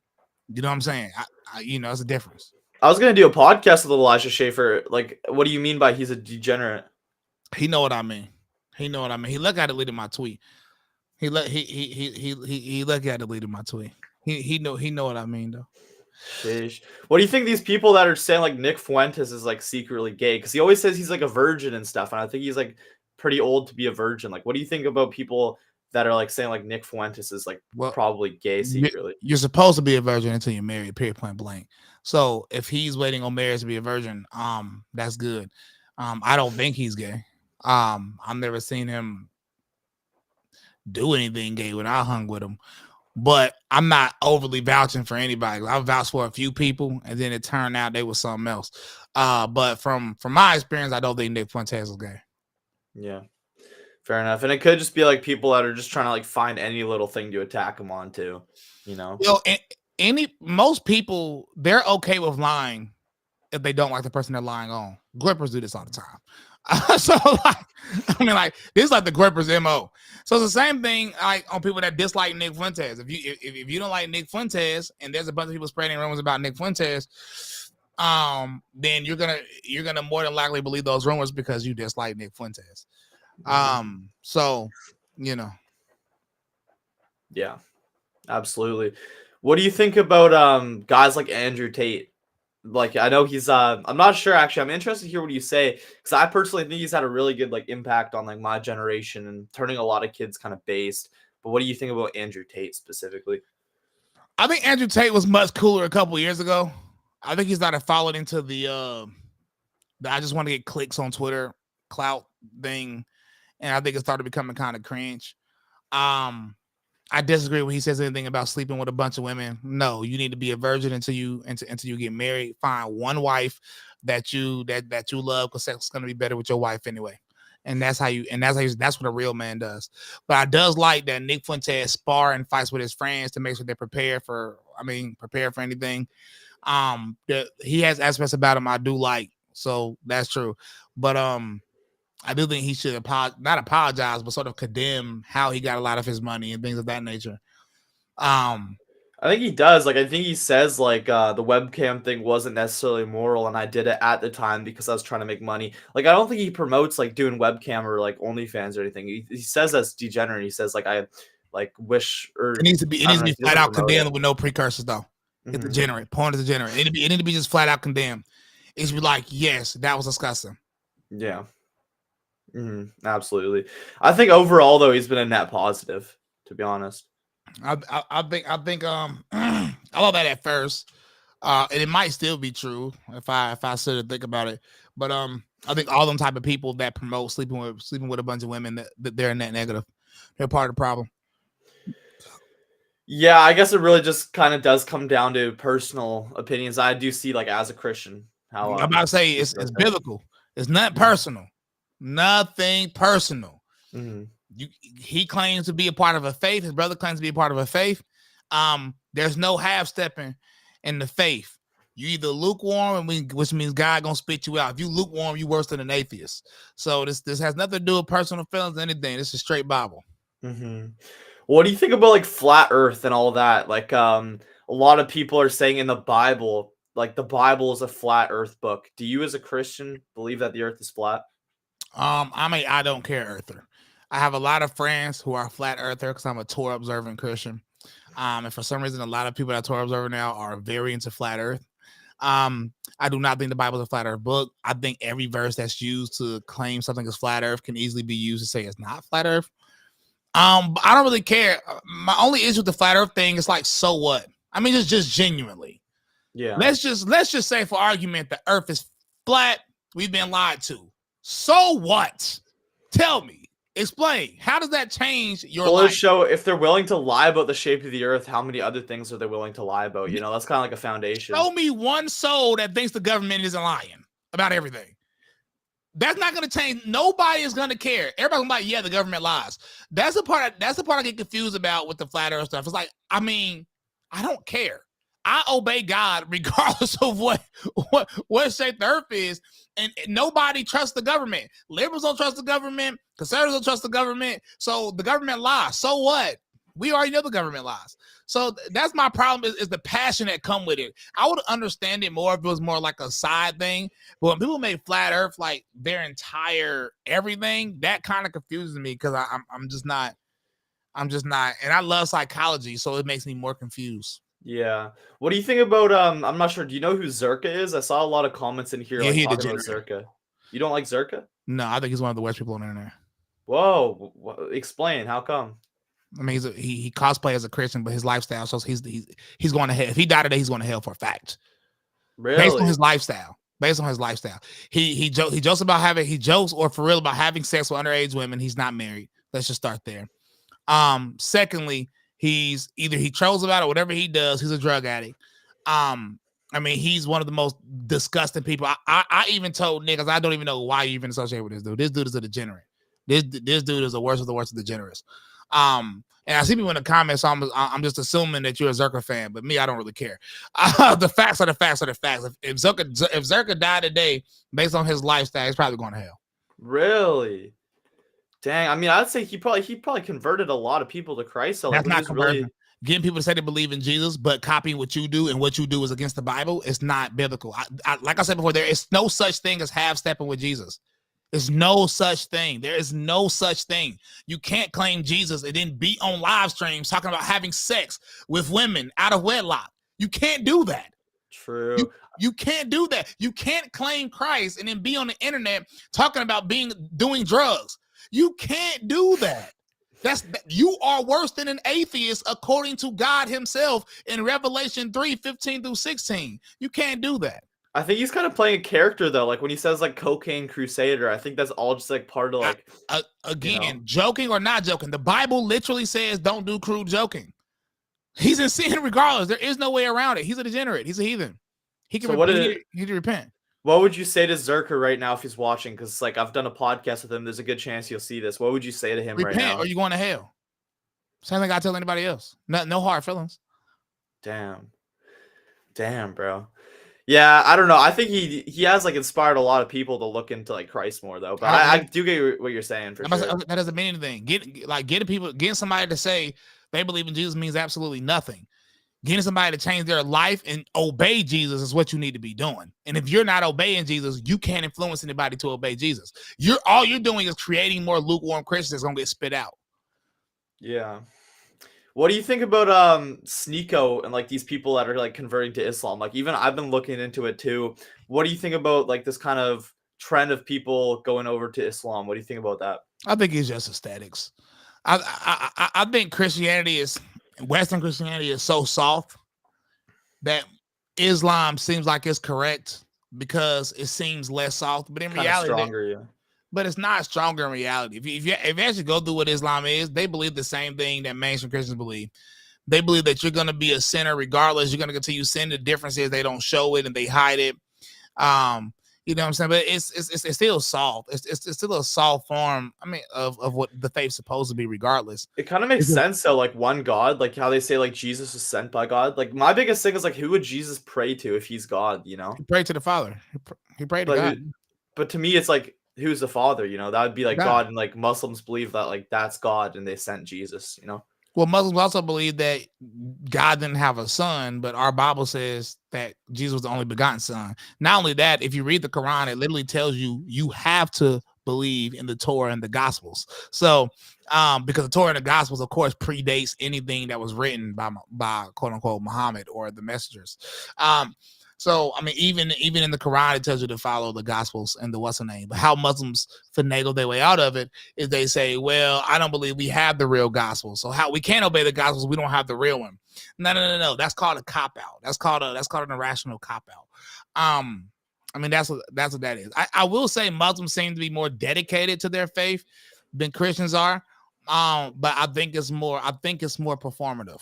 S2: You know what I'm saying? It's a difference.
S1: I was gonna do a podcast with Elijah Schaefer. Like, what do you mean by he's a degenerate?
S2: He know what I mean. He look at deleted my tweet. He look at deleted my tweet. He know what I mean though.
S1: Sheesh. What do you think these people that are saying like Nick Fuentes is like secretly gay? Because he always says he's like a virgin and stuff, and I think he's like pretty old to be a virgin. Like, what do you think about people that are like saying like Nick Fuentes is like probably gay secretly?
S2: You're supposed to be a virgin until you're married, period, point blank. So if he's waiting on marriage to be a virgin, that's good. I don't think he's gay. I've never seen him do anything gay when I hung with him. But I'm not overly vouching for anybody. I vouched for a few people, and then it turned out they were something else. But from my experience, I don't think Nick Fuentes is gay.
S1: Yeah, fair enough. And it could just be like people that are just trying to like find any little thing to attack him on too. You know,
S2: most people, they're okay with lying if they don't like the person they're lying on. Grippers do this all the time. So like this is like the Grippers MO. So it's the same thing like on people that dislike Nick Fuentes. If you don't like Nick Fuentes and there's a bunch of people spreading rumors about Nick Fuentes, then you're gonna more than likely believe those rumors because you dislike Nick Fuentes. So
S1: Yeah, absolutely. What do you think about guys like Andrew Tate? Like, I know he's I'm not sure actually. I'm interested to hear what you say because I personally think he's had a really good like impact on like my generation and turning a lot of kids kind of based. But what do you think about Andrew Tate specifically?
S2: I think Andrew Tate was much cooler a couple years ago. I think he's not followed into the I just want to get clicks on Twitter clout thing, and I think it started becoming kind of cringe. I disagree when he says anything about sleeping with a bunch of women. No, you need to be a virgin until you get married. Find one wife that you love, because sex is going to be better with your wife anyway. And that's what a real man does. But I does like that Nick Fuentes spar and fights with his friends to make sure they're prepared for anything. He has aspects about him I do like, so that's true. But I do think he should not apologize, but sort of condemn how he got a lot of his money and things of that nature.
S1: I think he does. Like, I think he says like the webcam thing wasn't necessarily moral, and I did it at the time because I was trying to make money. Like, I don't think he promotes like doing webcam or like OnlyFans or anything. He says that's degenerate. He says like I like wish or
S2: it needs to be flat out condemned with no precursors though. It's degenerate. Porn is degenerate. It need to be just flat out condemned. It should be like, yes, that was disgusting.
S1: Yeah. Absolutely. I think overall though he's been a net positive, to be honest.
S2: I think I love that at first, and it might still be true if I sit and think about it. But I think all them type of people that promote sleeping with a bunch of women that they're net negative. They're part of the problem.
S1: Yeah, I guess it really just kind of does come down to personal opinions. I do see, like, as a Christian, how
S2: I'm about to say it's biblical. It's not personal. Nothing personal. He claims to be a part of a faith. His brother claims to be a part of a faith. There's no half stepping in the faith. You either lukewarm, which means God gonna spit you out. If you lukewarm, you worse than an atheist. So this has nothing to do with personal feelings or anything. This is straight Bible.
S1: What do you think about like flat Earth and all that? Like, a lot of people are saying in the Bible, like the Bible is a flat Earth book. Do you, as a Christian, believe that the Earth is flat?
S2: I don't care earther. I have a lot of friends who are flat earther because I'm a Torah observant Christian. And for some reason, a lot of people that are Torah observant now are very into flat Earth. I do not think the Bible is a flat Earth book. I think every verse that's used to claim something is flat Earth can easily be used to say it's not flat Earth. But I don't really care. My only issue with the flat Earth thing is like, so what? I mean, just genuinely.
S1: Yeah.
S2: Let's just say, for argument, the Earth is flat. We've been lied to. So what? Tell me. Explain. How does that change your life?
S1: Show if they're willing to lie about the shape of the Earth, how many other things are they willing to lie about? You know, that's kind of like a foundation.
S2: Show me one soul that thinks the government isn't lying about everything. That's not going to change. Nobody is going to care. Everybody's like, yeah, the government lies. That's the part I get confused about with the flat Earth stuff. It's like, I mean, I don't care. I obey God regardless of what shape the Earth is, and nobody trusts the government. Liberals don't trust the government. Conservatives don't trust the government. So the government lies. So what? We already know the government lies. So that's my problem is the passion that come with it. I would understand it more if it was more like a side thing. But when people make flat Earth like their entire everything, that kind of confuses me because I'm just not. And I love psychology, so it makes me more confused.
S1: Yeah. What do you think about I'm not sure. Do you know who Zerka is? I saw a lot of comments in here like talking about Zerka. You don't like Zerka?
S2: No, I think he's one of the worst people on the internet.
S1: Whoa. Explain. How come?
S2: I mean, he cosplay as a Christian, but his lifestyle shows he's going to hell. If he died today, he's going to hell for a fact.
S1: Really?
S2: Based on his lifestyle. He jokes about having sex with underage women. He's not married. Let's just start there. Secondly, he's either he trolls about it, whatever he does, he's a drug addict. I mean, he's one of the most disgusting people. I even told niggas, I don't even know why you even associate with this dude. This dude is a degenerate. This dude is the worst of the worst of degenerates. And I see people in the comments, so I'm just assuming that you're a Zerka fan, but me, I don't really care. The facts are the facts are the facts. If Zerka died today, based on his lifestyle, he's probably going to hell.
S1: Really? Dang, I mean, I'd say he probably converted a lot of people to Christ. So
S2: that's not conversion. getting people to say they believe in Jesus, but copying what you do and what you do is against the Bible, it's not biblical. Like I said before, there is no such thing as half-stepping with Jesus. There's no such thing. There is no such thing. You can't claim Jesus and then be on live streams talking about having sex with women out of wedlock. You can't do that.
S1: True.
S2: You can't do that. You can't claim Christ and then be on the internet talking about doing drugs. You can't do that. You are worse than an atheist according to God himself in Revelation 3:15-16. You can't do that.
S1: I think he's kind of playing a character though. Like when he says like cocaine crusader, I think that's all just like part of like
S2: again, joking or not joking. The Bible literally says don't do crude joking. He's in sin regardless. There is no way around it. He's a degenerate. He's a heathen. He can repent.
S1: What would you say to Zerka right now if he's watching? Because like I've done a podcast with him. There's a good chance you'll see this. What would you say to him right now?
S2: Or you going to hell? Same thing I tell anybody else. No hard feelings.
S1: Damn, bro. Yeah, I don't know. I think he has like inspired a lot of people to look into like Christ more though. But I do get what you're saying for sure.
S2: That doesn't mean anything. Getting somebody to say they believe in Jesus means absolutely nothing. Getting somebody to change their life and obey Jesus is what you need to be doing. And if you're not obeying Jesus, you can't influence anybody to obey Jesus. All you're doing is creating more lukewarm Christians that's gonna get spit out.
S1: Yeah. What do you think about Sneeko and like these people that are like converting to Islam? Like even I've been looking into it too. What do you think about like this kind of trend of people going over to Islam? What do you think about that?
S2: I think it's just aesthetics. I think Western Christianity is so soft that Islam seems like it's correct because it seems less soft, but in reality,
S1: stronger, yeah.
S2: But it's not stronger in reality. If you actually go through what Islam is, they believe the same thing that mainstream Christians believe. They believe that you're going to be a sinner regardless. You're going to continue sin. The difference is they don't show it and they hide it. You know what I'm saying? But it's still soft. It's still a soft form. I mean, of what the faith's supposed to be, regardless.
S1: It kind of makes sense though. Like one God, like how they say like Jesus was sent by God. Like my biggest thing is like who would Jesus pray to if he's God? You know,
S2: he prayed to the Father. He prayed to God.
S1: But to me, it's like who's the Father? You know, that would be like God, and like Muslims believe that like that's God, and they sent Jesus. You know.
S2: Well, Muslims also believe that God didn't have a son, but our Bible says that Jesus was the only begotten son. Not only that, if you read the Quran, it literally tells you have to believe in the Torah and the Gospels. So, because the Torah and the Gospels, of course, predates anything that was written by quote unquote Muhammad or the messengers. So, I mean, even in the Quran, it tells you to follow the Gospels and the what's the name. But how Muslims finagle their way out of it is they say, well, I don't believe we have the real Gospel. So how we can't obey the Gospels, we don't have the real one. No. That's called a cop-out. That's called an irrational cop-out. I mean, that's what that is. I will say Muslims seem to be more dedicated to their faith than Christians are. But I think it's more performative.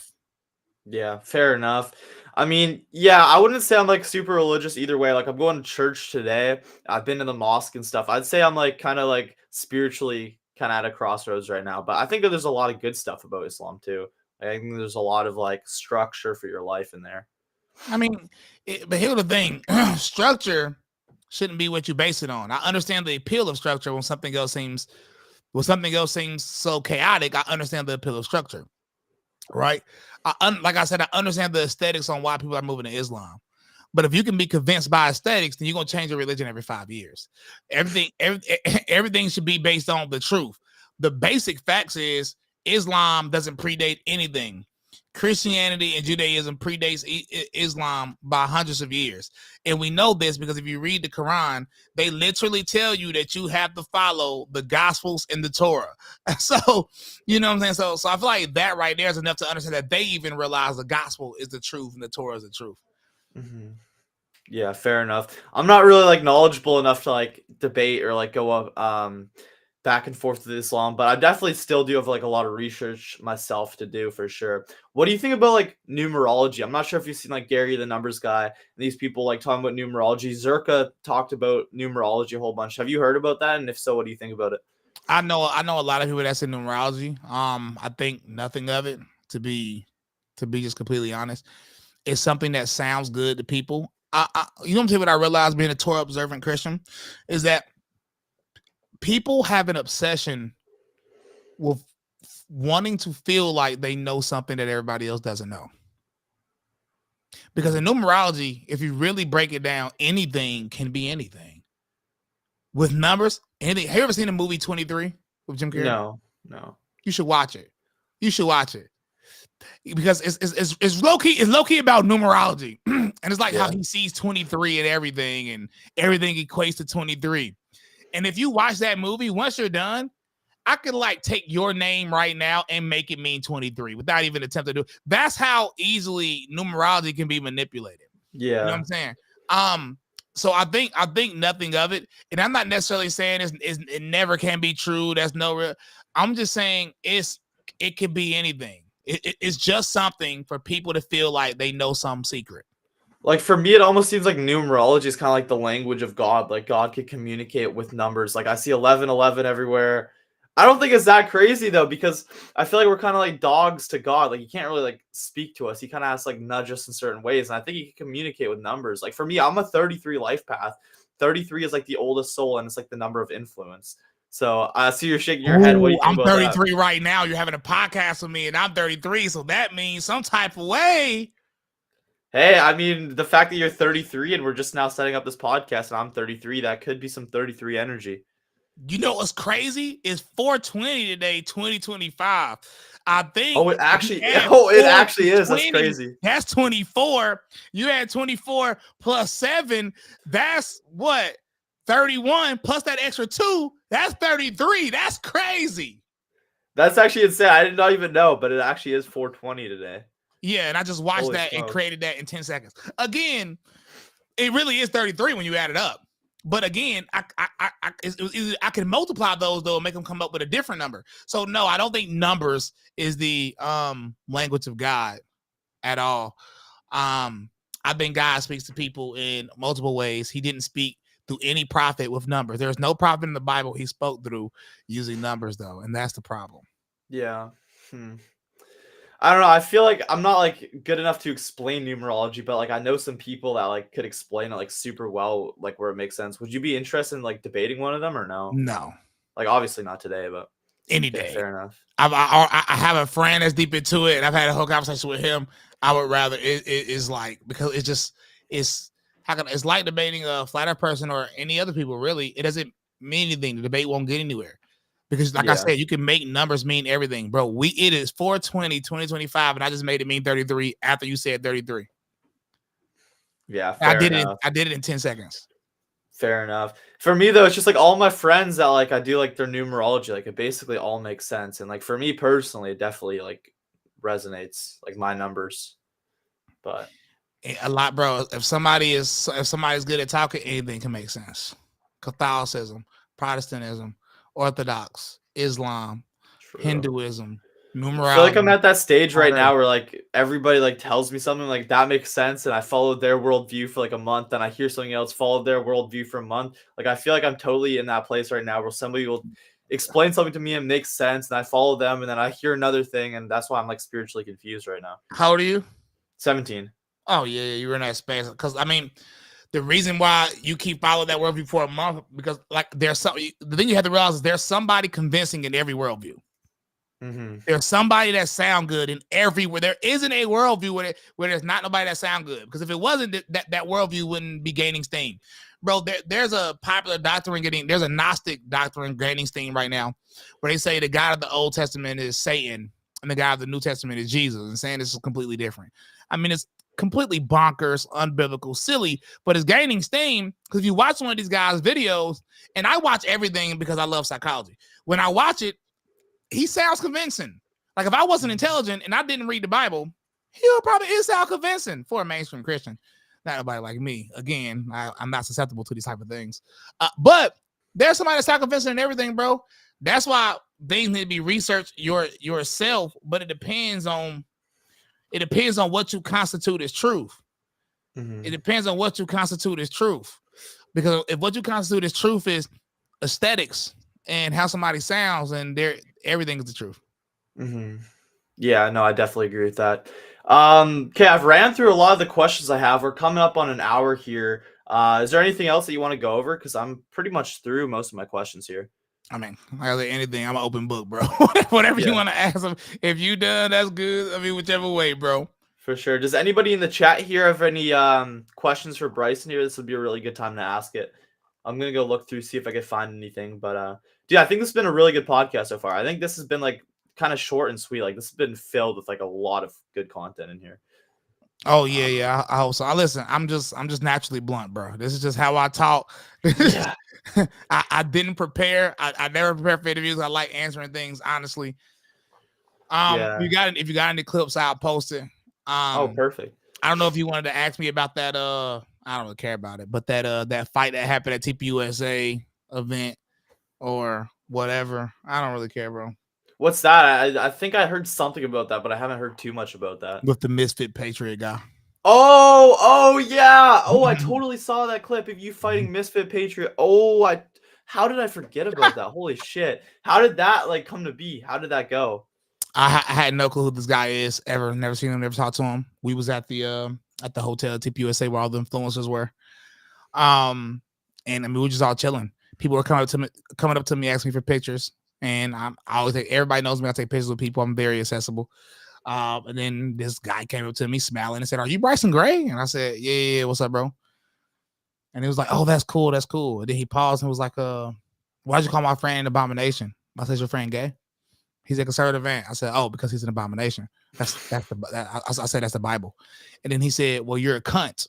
S1: Yeah, fair enough. I mean, yeah, I wouldn't say I'm like super religious either way. Like I'm going to church today. I've been to the mosque and stuff. I'd say I'm like kind of like spiritually kind of at a crossroads right now. But I think that there's a lot of good stuff about Islam too. I think there's a lot of like structure for your life in there.
S2: I mean, but here's the thing: structure shouldn't be what you base it on. I understand the appeal of structure when something else seems so chaotic. I understand the appeal of structure, right? Like I said, I understand the aesthetics on why people are moving to Islam. But if you can be convinced by aesthetics, then you're gonna change your religion every 5 years. Everything should be based on the truth. The basic facts is Islam doesn't predate anything. Christianity and Judaism predates Islam by hundreds of years. And we know this because if you read the Quran, they literally tell you that you have to follow the Gospels and the Torah. So, you know what I'm saying? So I feel like that right there is enough to understand that they even realize the Gospel is the truth and the Torah is the truth.
S1: Mm-hmm. Yeah, fair enough. I'm not really like knowledgeable enough to like debate or like go up back and forth with Islam, but I definitely still do have like a lot of research myself to do for sure. What do you think about like numerology? I'm not sure if you've seen like Gary the numbers guy and these people like talking about numerology. Zerka talked about numerology a whole bunch. Have you heard about that? And if so, what do you think about it?
S2: I know a lot of people that say numerology. I think nothing of it, to be just completely honest. It's something that sounds good to people. You know what I realized being a Torah observant Christian is that people have an obsession with wanting to feel like they know something that everybody else doesn't know. Because in numerology, if you really break it down, anything can be anything. With numbers, anything. Have you ever seen the movie 23 with Jim Carrey?
S1: No.
S2: You should watch it. Because it's low key. It's low key about numerology, and it's like how he sees 23 and everything equates to 23. And if you watch that movie, once you're done, I could like take your name right now and make it mean 23 without even attempting to do it. That's how easily numerology can be manipulated.
S1: Yeah.
S2: You know what I'm saying? So I think nothing of it, and I'm not necessarily saying it never can be true. That's no real. I'm just saying it could be anything. It's just something for people to feel like they know some secret.
S1: Like for me, it almost seems like numerology is kind of like the language of God. Like God could communicate with numbers. Like I see 1111 everywhere. I don't think it's that crazy though, because I feel like we're kind of like dogs to God. Like he can't really like speak to us. He kind of has to like nudge us in certain ways. And I think he can communicate with numbers. Like for me, I'm a 33 life path. 33 is like the oldest soul, and it's like the number of influence. So I see you're shaking your head. What do you think
S2: I'm
S1: about
S2: 33
S1: that?
S2: right now. You're having a podcast with me, and I'm 33. So that means some type of way.
S1: Hey, I mean, the fact that you're 33 and we're just now setting up this podcast and I'm 33, that could be some 33 energy.
S2: You know what's crazy? It's 420 today, 2025. I think.
S1: Oh, it actually is. That's crazy.
S2: That's 24. You add 24 plus 7. That's what? 31 plus that extra 2. That's 33. That's crazy.
S1: That's actually insane. I did not even know, but it actually is 420 today.
S2: Yeah, and I just watched that and created that in 10 seconds. Again, it really is 33 when you add it up. But again, I can multiply those though and make them come up with a different number. So no, I don't think numbers is the language of God at all. I think God speaks to people in multiple ways. He didn't speak through any prophet with numbers. There's no prophet in the Bible he spoke through using numbers though, and that's the problem.
S1: Yeah. I don't know. I feel like I'm not like good enough to explain numerology, but like I know some people that like could explain it like super well, like where it makes sense. Would you be interested in like debating one of them or no?
S2: No.
S1: Like obviously not today, but
S2: any day.
S1: Fair enough.
S2: I have a friend that's deep into it, and I've had a whole conversation with him. I would rather it's like, because it's like debating a flat earth person or any other people. Really, it doesn't mean anything. The debate won't get anywhere. Because like I said, you can make numbers mean everything, bro. It is 420, 2025, and I just made it mean 33 after you said 33.
S1: Yeah,
S2: I did it in 10 seconds.
S1: Fair enough. For me though, it's just like all my friends that like I do like their numerology, like it basically all makes sense. And like for me personally, it definitely like resonates, like my numbers. But
S2: a lot, bro. If somebody's good at talking, anything can make sense. Catholicism, Protestantism, Orthodox, Islam, Hinduism, numerology.
S1: I feel like I'm at that stage right now where like everybody like tells me something like that makes sense, and I followed their worldview for like a month, and I hear something else, followed their worldview for a month. Like I feel like I'm totally in that place right now where somebody will explain something to me and makes sense, and I follow them, and then I hear another thing, and that's why I'm like spiritually confused right now.
S2: How old are you?
S1: 17.
S2: Oh yeah, you're in that space. Because I mean, the reason why you keep following that worldview for a month, because like there's something. The thing you have to realize is there's somebody convincing in every worldview. Mm-hmm. There's somebody that sound good in everywhere. There isn't a worldview where there's not nobody that sound good. Because if it wasn't, that worldview wouldn't be gaining steam, bro. There's a popular doctrine there's a Gnostic doctrine gaining steam right now, where they say the God of the Old Testament is Satan and the God of the New Testament is Jesus, and saying this is completely different. I mean, it's completely bonkers, unbiblical, silly, but it's gaining steam because if you watch one of these guys' videos, and I watch everything because I love psychology. When I watch it, he sounds convincing. Like if I wasn't intelligent and I didn't read the Bible, he'll probably sound convincing for a mainstream Christian. Not nobody like me. Again, I'm not susceptible to these type of things. But there's somebody that sounds convincing in everything, bro. That's why things need to be researched yourself. But it depends on what you constitute as truth. Mm-hmm. It depends on what you constitute as truth. Because if what you constitute as truth is aesthetics and how somebody sounds, and everything is the truth.
S1: Mm-hmm. Yeah, no, I definitely agree with that. Okay, I've ran through a lot of the questions I have. We're coming up on an hour here. Is there anything else that you want to go over? Because I'm pretty much through most of my questions here.
S2: I mean, I say anything. I'm an open book, bro. Whatever you want to ask them. If you done, that's good. I mean, whichever way, bro.
S1: For sure. Does anybody in the chat here have any questions for Bryson here? This would be a really good time to ask it. I'm gonna go look through, see if I can find anything. But dude, I think this has been a really good podcast so far. I think this has been like kind of short and sweet. Like this has been filled with like a lot of good content in here.
S2: Oh yeah. I hope so. I listen. I'm just naturally blunt, bro. This is just how I talk.
S1: Yeah.
S2: I didn't prepare. I never prepare for interviews. I like answering things honestly. If you got any clips, I'll post it.
S1: Oh, perfect.
S2: I don't know if you wanted to ask me about that. I don't really care about it, but that fight that happened at TPUSA event or whatever. I don't really care, bro.
S1: What's that? I think I heard something about that, but I haven't heard too much about that.
S2: With the Misfit Patriot guy.
S1: Oh yeah. Oh, I totally saw that clip of you fighting Misfit Patriot. Oh, how did I forget about that? Holy shit. How did that like come to be? How did that go?
S2: I had no clue who this guy is ever. Never seen him, never talked to him. We was at the hotel at TPUSA where all the influencers were. And I mean, we were just all chilling. People were coming up to me, asking me for pictures. And I always think everybody knows me. I take pictures with people. I'm very accessible. And then this guy came up to me smiling and said, "Are you Bryson Gray?" And I said, Yeah. What's up, bro? And he was like, "Oh, that's cool. That's cool." And then he paused and was like, "Why'd you call my friend Abomination?" I said, "Your friend gay?" He's a conservative man. I said, "Oh, because he's an abomination." I said that's the Bible. And then he said, "Well, you're a cunt."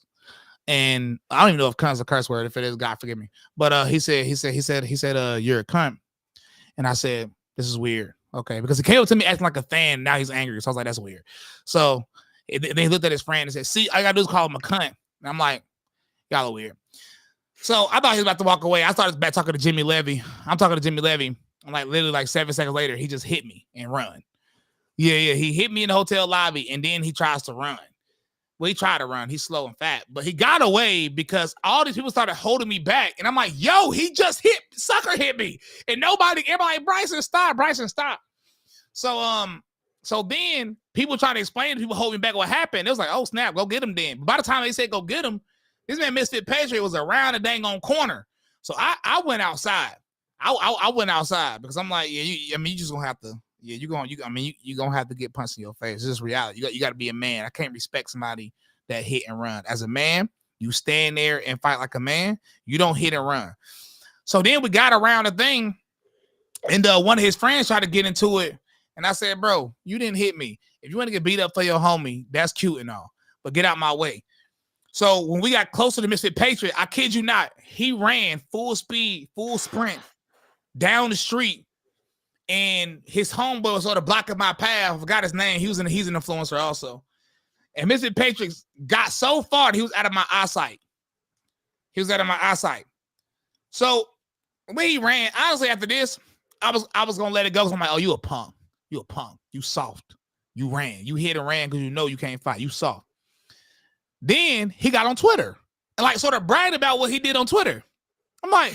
S2: And I don't even know if cunt's a curse word. If it is, God forgive me. But he said, "You're a cunt." And I said, "This is weird." Okay, because he came up to me acting like a fan. Now he's angry. So I was like, "That's weird." So they looked at his friend and said, "See, all I gotta do is call him a cunt." And I'm like, "Y'all are weird." So I thought he was about to walk away. I started back talking to Jimmy Levy. I'm talking to Jimmy Levy. I'm like, literally like 7 seconds later, he just hit me and run. Yeah. He hit me in the hotel lobby and then he tries to run. Well, he tried to run. He's slow and fat, but he got away because all these people started holding me back. And I'm like, yo, he just sucker hit me. And everybody like, Bryson, stop. So then people trying to explain to people holding me back what happened. It was like, oh, snap, go get him then. But by the time they said go get him, this man Misfit Patriot was around the dang on corner. So I went outside. I went outside because I'm like, yeah, you just gonna have to, you're gonna have to get punched in your face. It's just reality. You got to be a man. I can't respect somebody that hit and run. As a man, you stand there and fight like a man. You don't hit and run. So then we got around the thing, and one of his friends tried to get into it, and I said, bro, you didn't hit me. If you want to get beat up for your homie, that's cute and all, but get out my way. So when we got closer to Misfit Patriot, I kid you not, he ran full speed, full sprint down the street, and his homeboy was sort of blocking my path. I forgot his name. He's an influencer also. And Misfit Patriot got so far that he was out of my eyesight. So when he ran, honestly, after this, I was gonna let it go. So I'm like, oh, you a punk. You soft. You ran. You hit and ran because you know you can't fight. You soft. Then he got on Twitter and like sort of bragged about what he did on Twitter. I'm like,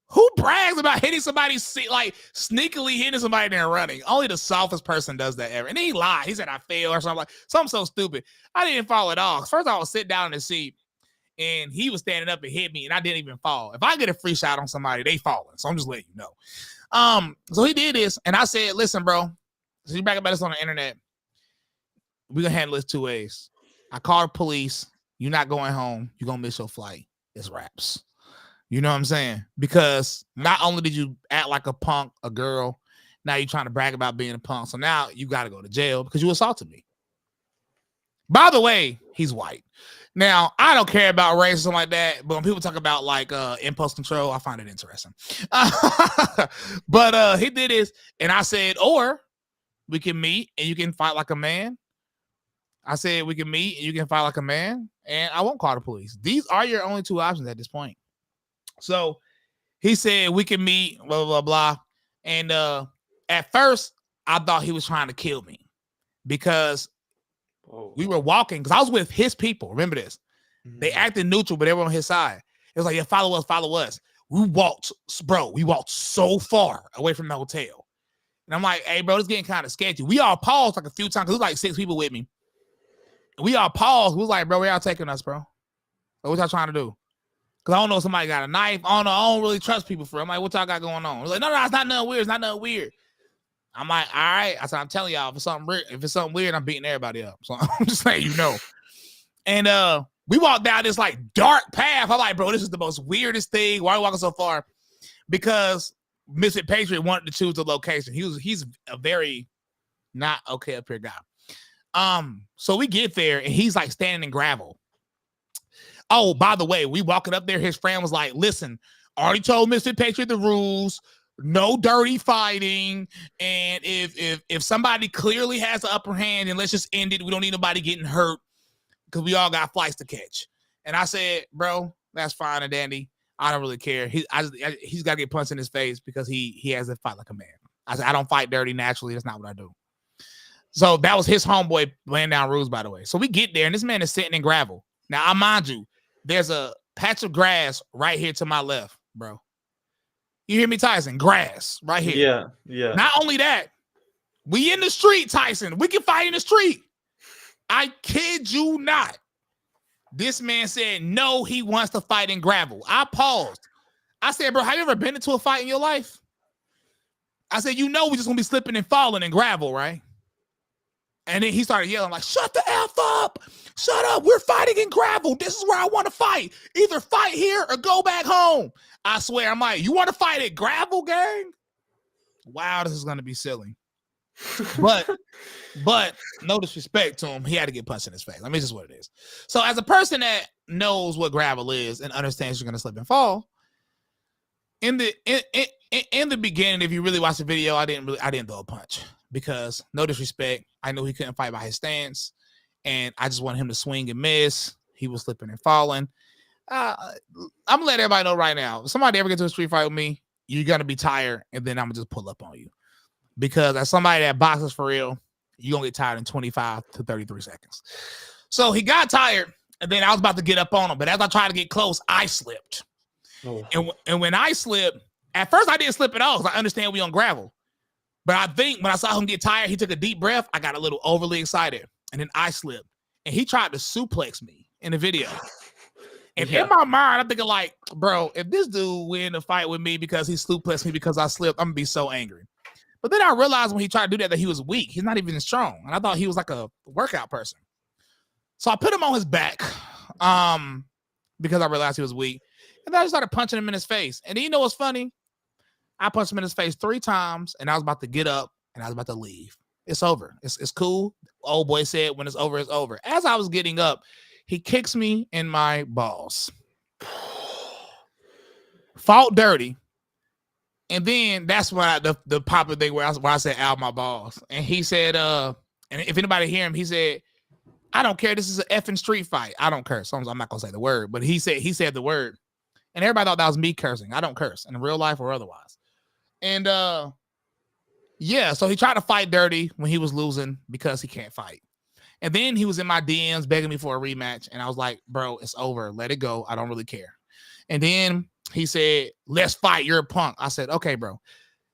S2: who brags about hitting somebody, like sneakily hitting somebody and running? Only the softest person does that ever. And then he lied. He said I failed or something, like something so stupid. I didn't fall at all. First, I was sitting down in the seat and he was standing up and hit me and I didn't even fall. If I get a free shot on somebody, they falling. So I'm just letting you know. So he did this and I said, listen, bro, so you brag about this on the internet. We're going to handle this 2 ways. I called the police. You're not going home. You're going to miss your flight. It's raps. You know what I'm saying? Because not only did you act like a punk, a girl, now you're trying to brag about being a punk. So now you got to go to jail because you assaulted me. By the way, he's white. Now, I don't care about race or something like that, but when people talk about like impulse control, I find it interesting. But he did this, and I said, or we can meet and you can fight like a man. I said we can meet and you can fight like a man, and I won't call the police. These are your only 2 options at this point. So he said we can meet, blah, blah, blah. And at first, I thought he was trying to kill me because we were walking, because I was with his people. Remember this. Mm-hmm. They acted neutral, but they were on his side. It was like, yeah, follow us. We walked so far away from the hotel. And I'm like, hey, bro, it's getting kind of sketchy. We all paused like a few times because there was like 6 people with me. And we all paused. We was like, bro, where y'all taking us, bro? What y'all trying to do? Cause I don't know if somebody got a knife. I don't really trust people for it. I'm like, what y'all got going on? It's like, no, it's not nothing weird. It's not nothing weird. I'm like, all right. I said, I'm telling y'all, if it's something weird, I'm beating everybody up. So I'm just letting you know. And we walked down this like dark path. I'm like, bro, this is the most weirdest thing. Why are we walking so far? Because Misfit Patriot wanted to choose the location. He's a very not okay up here guy. So we get there and he's like standing in gravel. Oh, by the way, we walking up there. His friend was like, listen, already told Mr. Patriot the rules, no dirty fighting. And if somebody clearly has the upper hand, then let's just end it. We don't need nobody getting hurt because we all got flights to catch. And I said, bro, that's fine and dandy. I don't really care. He's got to get punched in his face because he has to fight like a man. I said, I don't fight dirty naturally. That's not what I do. So that was his homeboy laying down rules, by the way. So we get there and this man is sitting in gravel. Now, I mind you, there's a patch of grass right here to my left, bro. You hear me, Tyson? Grass right here.
S1: Yeah.
S2: Not only that, we in the street, Tyson. We can fight in the street. I kid you not. This man said, no, he wants to fight in gravel. I paused. I said, bro, have you ever been into a fight in your life? I said, you know, we're just going to be slipping and falling in gravel, right? And then he started yelling like, shut the F up. Shut up. We're fighting in gravel. This is where I want to fight. Either fight here or go back home. I swear. I'm like, you want to fight at gravel, gang? Wow, this is going to be silly. But no disrespect to him. He had to get punched in his face. I mean, this is what it is. So as a person that knows what gravel is and understands you're going to slip and fall, in the beginning, if you really watch the video, I didn't throw a punch. Because no disrespect, I knew he couldn't fight by his stance, and I just wanted him to swing and miss. He was slipping and falling. I'm gonna let everybody know right now. If somebody ever gets to a street fight with me, you're gonna be tired, and then I'm gonna just pull up on you. Because as somebody that boxes for real, you're gonna get tired in 25 to 33 seconds. So he got tired, and then I was about to get up on him, but as I tried to get close, I slipped. Oh. And when I slipped, at first I didn't slip at all because I understand we on gravel. But I think when I saw him get tired, he took a deep breath. I got a little overly excited. And then I slipped. And he tried to suplex me in the video. And in my mind, I'm thinking like, bro, if this dude win a fight with me because he suplexed me because I slipped, I'm going to be so angry. But then I realized when he tried to do that he was weak. He's not even strong. And I thought he was like a workout person. So I put him on his back because I realized he was weak. And then I just started punching him in his face. And then you know what's funny? I punched him in his face 3 times, and I was about to get up, and I was about to leave. It's over. It's cool. Old boy said, when it's over, it's over. As I was getting up, he kicks me in my balls. Fought dirty. And then that's when the popular thing where I said, ow, my balls. And he said, and if anybody hear him, he said, I don't care. This is an effing street fight. I don't curse. I'm not going to say the word, but he said the word. And everybody thought that was me cursing. I don't curse in real life or otherwise. And yeah, so he tried to fight dirty when he was losing because he can't fight. And then he was in my DMs begging me for a rematch. And I was like, bro, it's over. Let it go. I don't really care. And then he said, let's fight. You're a punk. I said, okay, bro.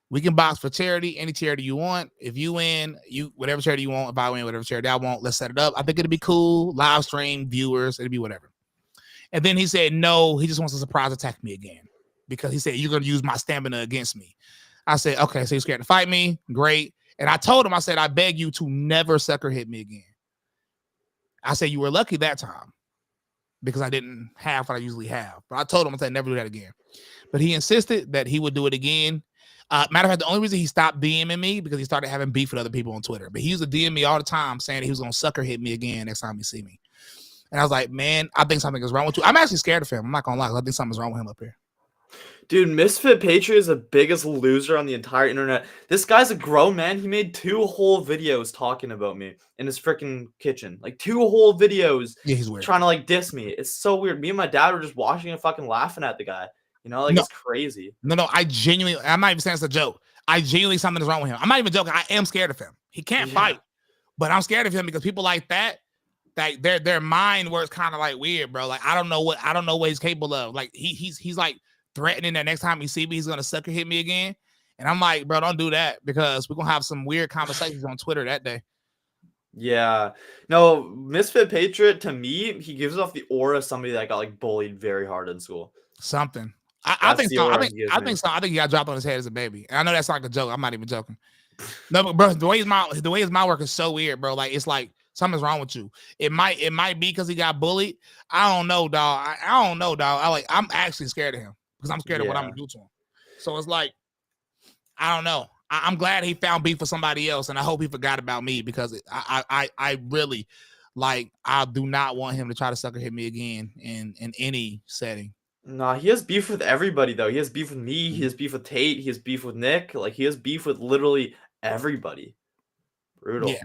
S2: We can box for charity, any charity you want. If you win, whatever charity you want. If I win, whatever charity I want, let's set it up. I think it'd be cool. Live stream, viewers, it'd be whatever. And then he said, no, he just wants to surprise attack me again. Because he said, you're going to use my stamina against me. I said, okay, so you're scared to fight me? Great. And I told him, I said, I beg you to never sucker hit me again. I said, you were lucky that time because I didn't have what I usually have. But I told him, I said, never do that again. But he insisted that he would do it again. Matter of fact, the only reason he stopped DMing me because he started having beef with other people on Twitter. But he used to DM me all the time saying that he was going to sucker hit me again next time he see me. And I was like, man, I think something is wrong with you. I'm actually scared of him. I'm not going to lie. I think something's wrong with him up here.
S1: Dude, Misfit Patriot is the biggest loser on the entire internet. This guy's a grown man. He made 2 whole videos talking about me in his freaking kitchen. Like 2 whole videos.
S2: Yeah, he's weird.
S1: Trying to like diss me. It's so weird. Me and my dad were just watching and fucking laughing at the guy. You know, like it's crazy.
S2: No, I'm not even saying it's a joke. I genuinely something is wrong with him. I'm not even joking. I am scared of him. He can't fight. But I'm scared of him because people like that, like their mind works kind of like weird, bro. Like I don't know what he's capable of. Like he's like threatening that next time he see me, he's gonna sucker hit me again. And I'm like, bro, don't do that because we're gonna have some weird conversations on Twitter that day.
S1: Yeah. No, Misfit Patriot, to me, he gives off the aura of somebody that got like bullied very hard in school.
S2: something. I
S1: That's
S2: think
S1: the
S2: so.
S1: aura he gives
S2: I
S1: me.
S2: think so. I think he got dropped on his head as a baby. And I know that's not like a joke. I'm not even joking. No, but bro, the way his mind work is so weird, bro. Like it's like something's wrong with you. It might be because he got bullied. I don't know, dog. I don't know, dog. I'm actually scared of him because I'm scared of what I'm gonna do to him. So it's like, I don't know. I'm glad he found beef for somebody else, and I hope he forgot about me because I really, like, I do not want him to try to sucker hit me again in any setting.
S1: Nah, he has beef with everybody though. He has beef with me. He has beef with Tate. He has beef with Nick. Like he has beef with literally everybody. Brutal.
S2: Yeah,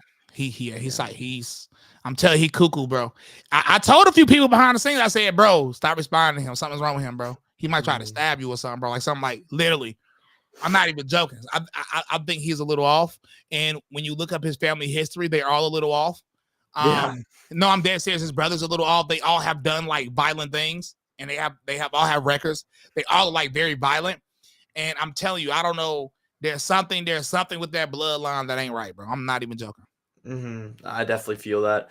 S2: I'm telling you, he cuckoo, bro. I told a few people behind the scenes. I said, bro, stop responding to him. Something's wrong with him, bro. He might try to stab you or something, bro. Like something, like literally. I'm not even joking. I think he's a little off. And when you look up his family history, they're all a little off. No, I'm dead serious. His brother's a little off. They all have done like violent things, and they all have records. They all are like very violent. And I'm telling you, I don't know. There's something with that bloodline that ain't right, bro. I'm not even joking.
S1: I definitely feel that.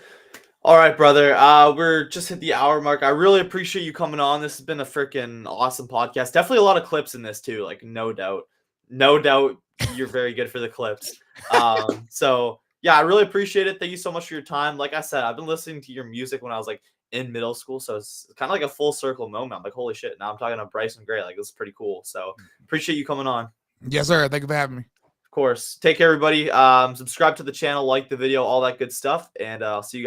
S1: All right, brother. We're just hit the hour mark. I really appreciate you coming on. This has been a freaking awesome podcast. Definitely a lot of clips in this too. Like no doubt, you're very good for the clips. So yeah, I really appreciate it. Thank you so much for your time. Like I said, I've been listening to your music when I was like in middle school, so it's kind of like a full circle moment. I'm like, holy shit! Now I'm talking to Bryson Gray. Like this is pretty cool. So appreciate you coming on.
S2: Yes, sir. Thank you for having me.
S1: Of course. Take care, everybody. Subscribe to the channel, like the video, all that good stuff, and I'll see you guys.